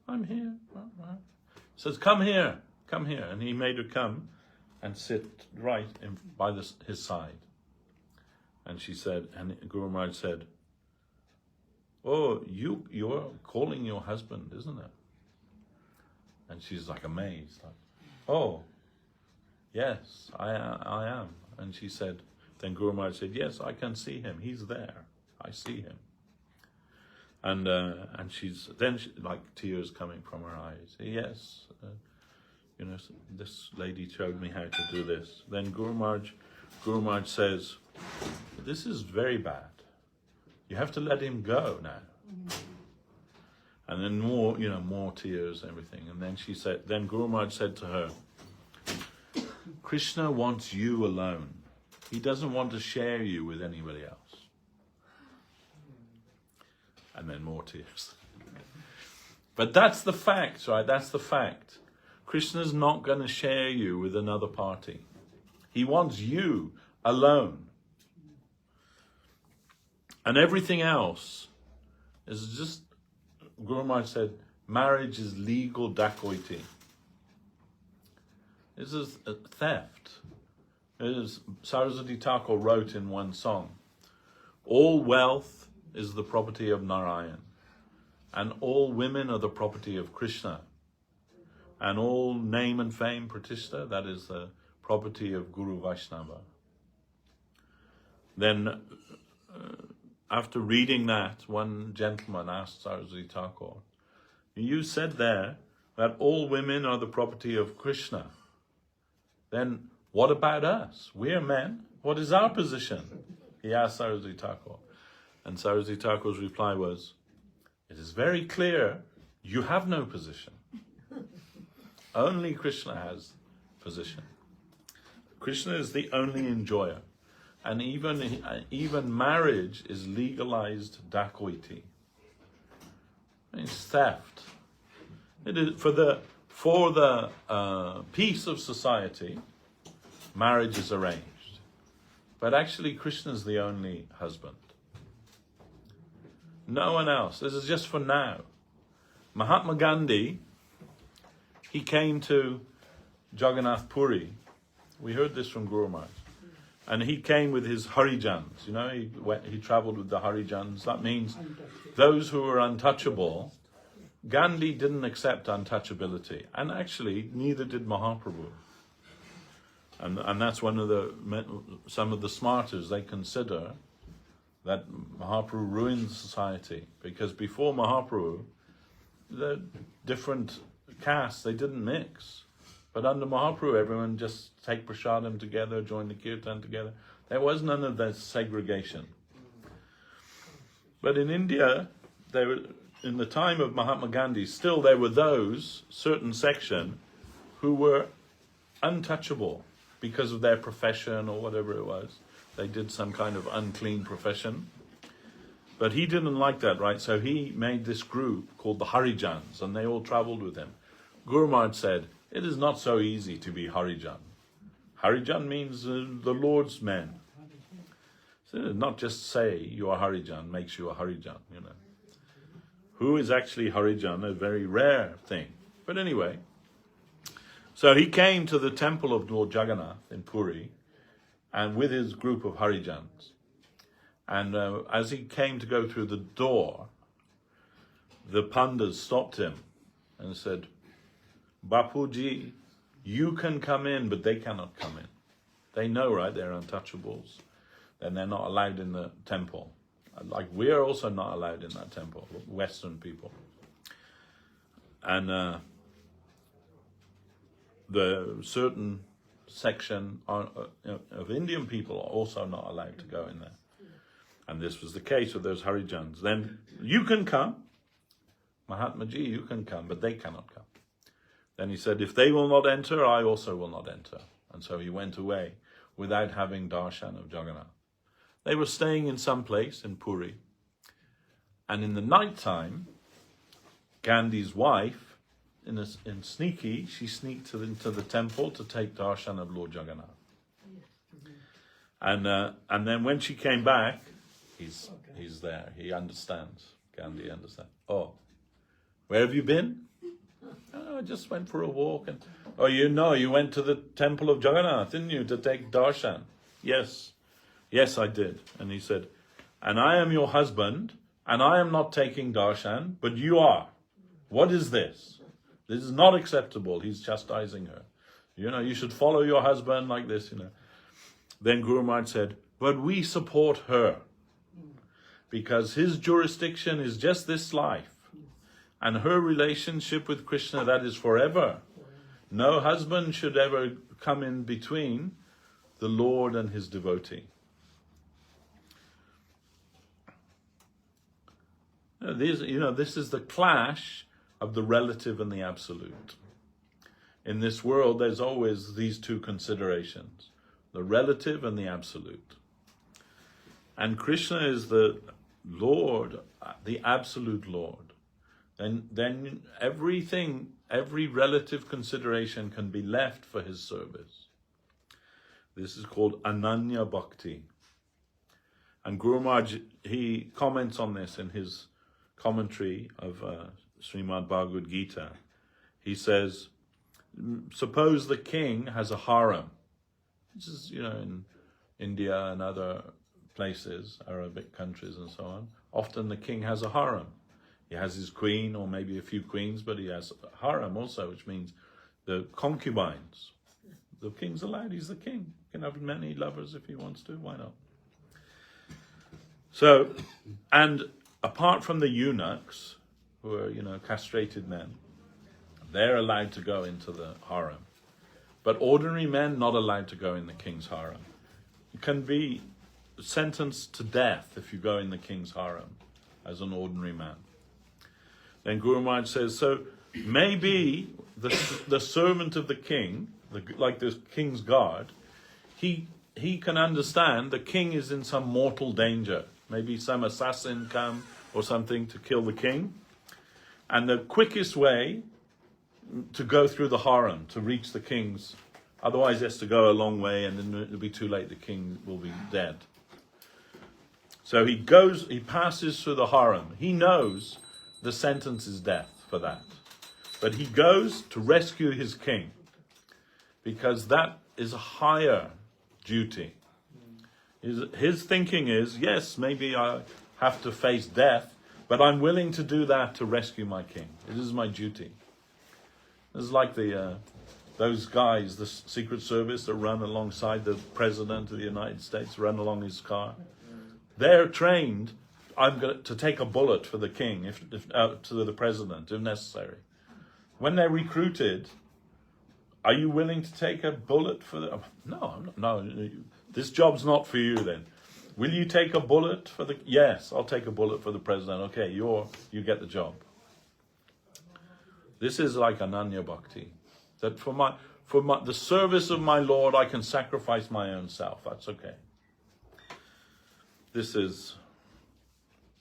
I'm here. Says, come here. And he made her come and sit right by his side. And she said, and Guru Maharaj said, oh, you're calling your husband, isn't it? And she's like amazed, like, oh, yes, I am. And she said, then Guru Maharaj said, yes, I can see him. He's there. I see him. And she's like tears coming from her eyes. Yes, you know, this lady showed me how to do this. Then Guru Maharaj says, this is very bad. You have to let him go now. And then more tears and everything. And then Guru Maharaj said to her, Krishna wants you alone. He doesn't want to share you with anybody else. And then more tears. But that's the fact, right? That's the fact. Krishna's not going to share you with another party. He wants you alone. And everything else is just, Guru Maharaj said, marriage is legal dacoity. This is a theft. As Saraswat Thakur wrote in one song, all wealth is the property of Narayan, and all women are the property of Krishna, and all name and fame, pratishtha, that is the property of Guru Vaishnava. Then, after reading that, one gentleman asked Saraswat Thakur, you said there that all women are the property of Krishna. Then what about us? We're men. What is our position? He asked Saraswat Thakur. And Saraswat Thakur's reply was, it is very clear you have no position. Only Krishna has position. Krishna is the only enjoyer. And even marriage is legalized dacoity. It's theft. It is for the peace of society, marriage is arranged. But actually Krishna is the only husband. No one else. This is just for now. Mahatma Gandhi, he came to Jagannath Puri, we heard this from Guru Maharaj, and he came with his Harijans. He travelled with the Harijans. That means those who were untouchable. Gandhi didn't accept untouchability, and actually neither did Mahaprabhu. And that's some of the smarters, they consider that Mahaprabhu ruined society, because before Mahaprabhu, the different castes, they didn't mix. But under Mahaprabhu, everyone just take prasadam together, join the kirtan together. There was none of that segregation. But in India, in the time of Mahatma Gandhi, still there were those, certain section, who were untouchable because of their profession or whatever it was. They did some kind of unclean profession. But he didn't like that, right? So he made this group called the Harijans, and they all traveled with him. Guru Maharaj said, it is not so easy to be Harijan. Harijan means the Lord's men. So not just say you are Harijan makes you a Harijan, Who is actually Harijan? A very rare thing. But anyway, so he came to the temple of Lord Jagannath in Puri, and with his group of Harijans. And as he came to go through the door, the pandas stopped him and said, Bapuji, you can come in, but they cannot come in. They know, right? They're untouchables. And they're not allowed in the temple. Like we're also not allowed in that temple, Western people. And the certain section of Indian people are also not allowed to go in there. And this was the case with those Harijans. Then you can come, Mahatmaji, you can come, but they cannot come. Then he said, if they will not enter, I also will not enter. And so he went away without having darshan of Jagannath. They were staying in some place in Puri. And in the night time, Gandhi's wife, in sneaky, she sneaked into the temple to take darshan of Lord Jagannath. And then when she came back, he's there. He understands. Gandhi understands. Oh, where have you been? Oh, I just went for a walk. And you went to the temple of Jagannath, didn't you, to take darshan? Yes, I did. And he said, and I am your husband, and I am not taking darshan, but you are. What is this? This is not acceptable. He's chastising her. You should follow your husband like this, Then Guru Maharaj said, but we support her, because his jurisdiction is just this life. And her relationship with Krishna, that is forever. No husband should ever come in between the Lord and his devotee. This is the clash of the relative and the absolute. In this world, there's always these two considerations, the relative and the absolute. And Krishna is the Lord, the absolute Lord. Then everything, every relative consideration can be left for his service. This is called Ananya Bhakti. And Guru Maharaj, he comments on this in his commentary of Srimad Bhagavad Gita. He says, suppose the king has a harem. This is, in India and other places, Arabic countries and so on. Often the king has a harem. He has his queen or maybe a few queens, but he has a harem also, which means the concubines. The king's allowed, he's the king. He can have many lovers if he wants to, why not? So, and apart from the eunuchs, who are, castrated men, they're allowed to go into the harem. But ordinary men not allowed to go in the king's harem. You can be sentenced to death if you go in the king's harem as an ordinary man. Then Guru Maharaj says, so maybe the servant of the king, like the king's guard, he can understand the king is in some mortal danger. Maybe some assassin come or something to kill the king. And the quickest way to go through the harem, to reach the king's, otherwise he has to go a long way and then it'll be too late, the king will be dead. So he passes through the harem. He knows the sentence is death for that. But he goes to rescue his king. because that is a higher duty. His thinking is, yes, maybe I have to face death, but I'm willing to do that to rescue my king. It is my duty. It's like those guys, the Secret Service that run alongside the President of the United States, run along his car. They're trained, I'm going to take a bullet for the king, if to the President, if necessary. When they're recruited, are you willing to take a bullet for the... No, this job's not for you then. Will you take a bullet for the... Yes, I'll take a bullet for the President. Okay, you get the job. This is like Ananya Bhakti. That for the service of my Lord, I can sacrifice my own self. That's okay. This is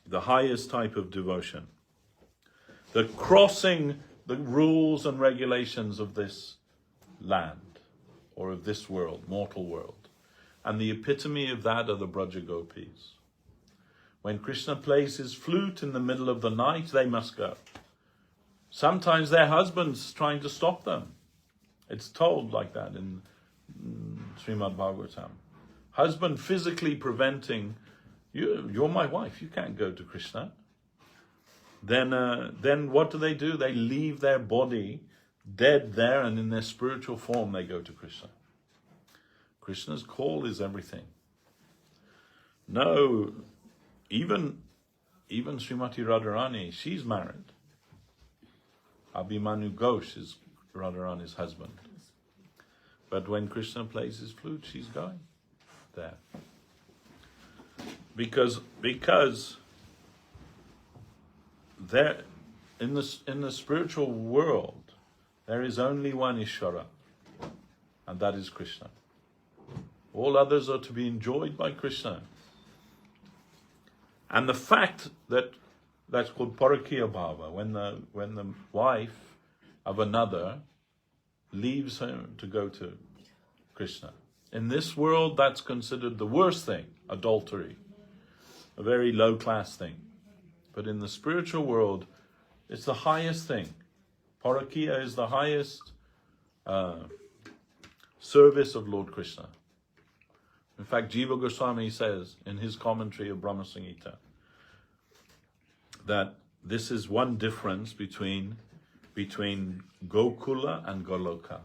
the highest type of devotion. The crossing the rules and regulations of this land, or of this world, mortal world. And the epitome of that are the Braja Gopis. When Krishna plays his flute in the middle of the night, they must go. Sometimes their husbands trying to stop them. It's told like that in Srimad Bhagavatam. Husband physically preventing, you're my wife, you can't go to Krishna. Then what do? They leave their body dead there, and in their spiritual form they go to Krishna. Krishna's call is everything. No, even Srimati Radharani, she's married. Abhimanyu Ghosh is Radharani's husband. But when Krishna plays his flute, she's going there. Because there, in the spiritual world, there is only one Ishvara, and that is Krishna. All others are to be enjoyed by Krishna. And the fact that's called Parakiya Bhava, when the wife of another leaves him to go to Krishna. In this world, that's considered the worst thing, adultery, a very low class thing. But in the spiritual world, it's the highest thing. Parakiya is the highest service of Lord Krishna. In fact, Jiva Goswami says in his commentary of Brahma Samhita that this is one difference between Gokula and Goloka.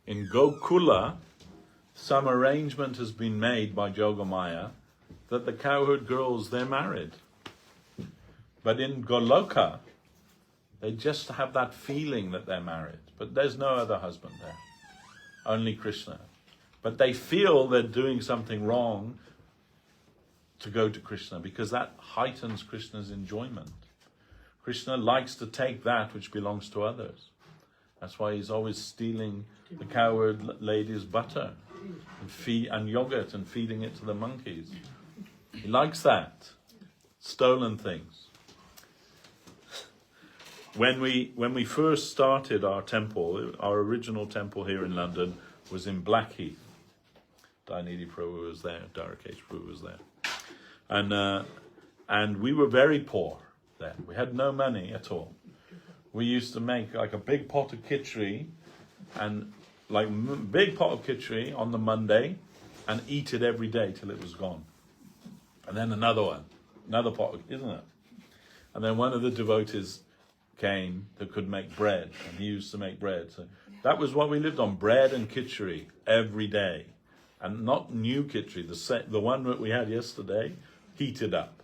In Gokula, some arrangement has been made by Jogamaya that the cowherd girls, they're married. But in Goloka, they just have that feeling that they're married. But there's no other husband there. Only Krishna. But they feel they're doing something wrong to go to Krishna, because that heightens Krishna's enjoyment. Krishna likes to take that which belongs to others. That's why he's always stealing the cowherd lady's butter and yogurt and feeding it to the monkeys. He likes that. Stolen things. When we first started our temple, our original temple here in London was in Blackheath. Dainidhi Prabhu was there, Dwarkesh Prabhu was there. And we were very poor then. We had no money at all. We used to make like a big pot of khichdi, and like big pot of khichdi on the Monday, and eat it every day till it was gone. And then another pot, isn't it? And then one of the devotees came that could make bread, and he used to make bread. So that was what we lived on, bread and khichdi every day. And not new khichdi, the one that we had yesterday, heated up.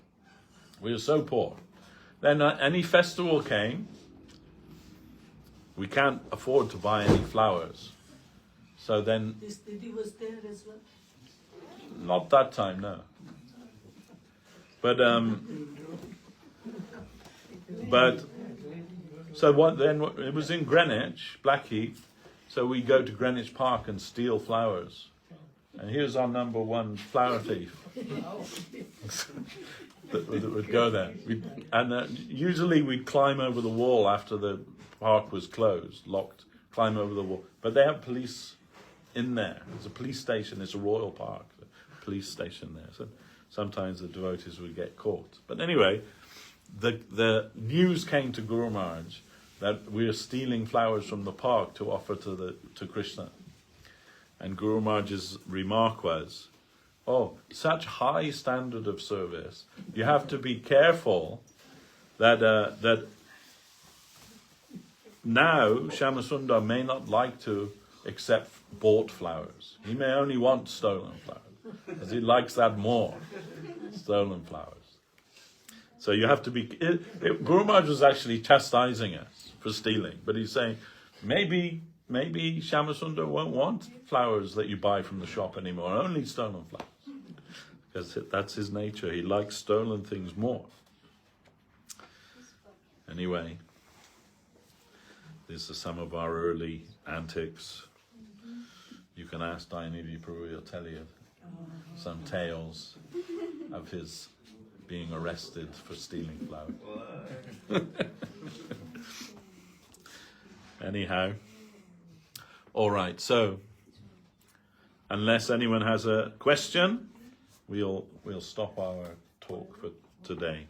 We were so poor. Then any festival came, we can't afford to buy any flowers. So then... This lady was there as well? Not that time, no. But so what then? It was in Greenwich, Blackheath. So we go to Greenwich Park and steal flowers. And here's our number one flower thief that would go there. Usually we'd climb over the wall after the park was closed, locked. Climb over the wall, but they have police in there. There's a police station. It's a royal park, a police station there. So sometimes the devotees would get caught. But anyway, the news came to Guru Maharaj that we are stealing flowers from the park to offer to Krishna. And Guru Maharaj's remark was, oh, such high standard of service, you have to be careful that now Shama Sundar may not like to accept bought flowers. He may only want stolen flowers, because he likes that more, stolen flowers. So you have to be... Guru Maharaj was actually chastising us for stealing, but he's saying, maybe Shama Sundar won't want flowers that you buy from the shop anymore, only stolen flowers. Because that's his nature, he likes stolen things more. Anyway, these are some of our early antics. You can ask Dayanidhi Prabhu, he'll tell you some tales of his being arrested for stealing flowers. Anyhow, all right, so unless anyone has a question, we'll stop our talk for today.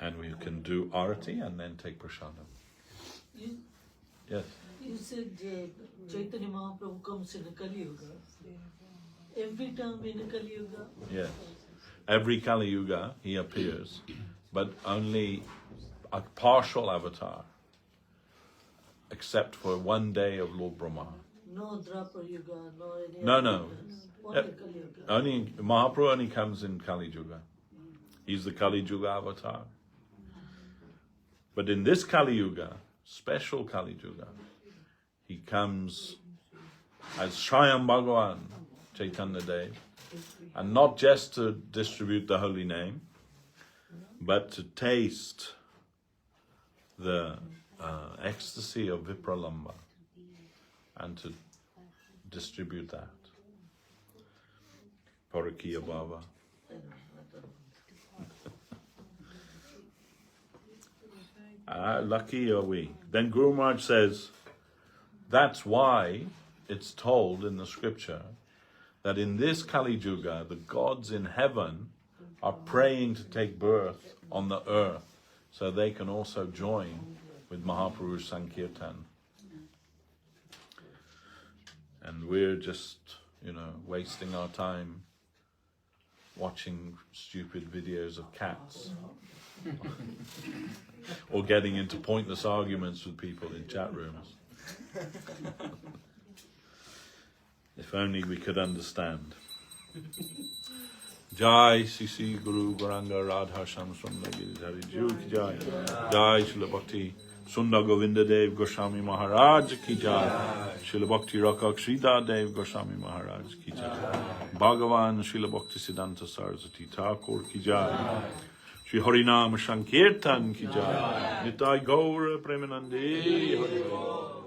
And we can do arati and then take prasadam. Yes. You said Chaitanya Mahaprabhu comes in a Kali Yuga. Every time in a Kali Yuga? Yes. Every Kali Yuga he appears, but only a partial avatar, except for one day of Lord Brahma. No Drapa Yuga, no any No, other no. Yugas. Only Kali Yuga. Only Mahaprabhu only comes in Kali Yuga. He's the Kali Yuga avatar. But in this Kali Yuga, special Kali Yuga, he comes as Swayam Bhagavan, Chaitanya Dev, and not just to distribute the holy name, but to taste the ecstasy of Vipralamba and to distribute that. Parakiya Bhava. Lucky are we. Then Guru Maharaj says, that's why it's told in the scripture that in this Kali Yuga, the gods in heaven are praying to take birth on the earth so they can also join with Mahaprabhu's Sankirtan. And we're just, wasting our time watching stupid videos of cats. Or getting into pointless arguments with people in chat rooms. If only we could understand. Jai Sisi Guru Garanga Radha Sham Sundar Giridhari Ki Jai. Jai Srila Bhakti Sundar Govinda Dev Goswami Maharaj Ki Jai. Srila Bhakti Rakshak Sridhar Dev Goswami Maharaj Ki Jai. Bhagavan Srila Bhakti Siddhanta Saraswati Thakur Ki Jai. Shri Harinam Sankirtan Ki Jai. Nitai Gaura Premanande Hari.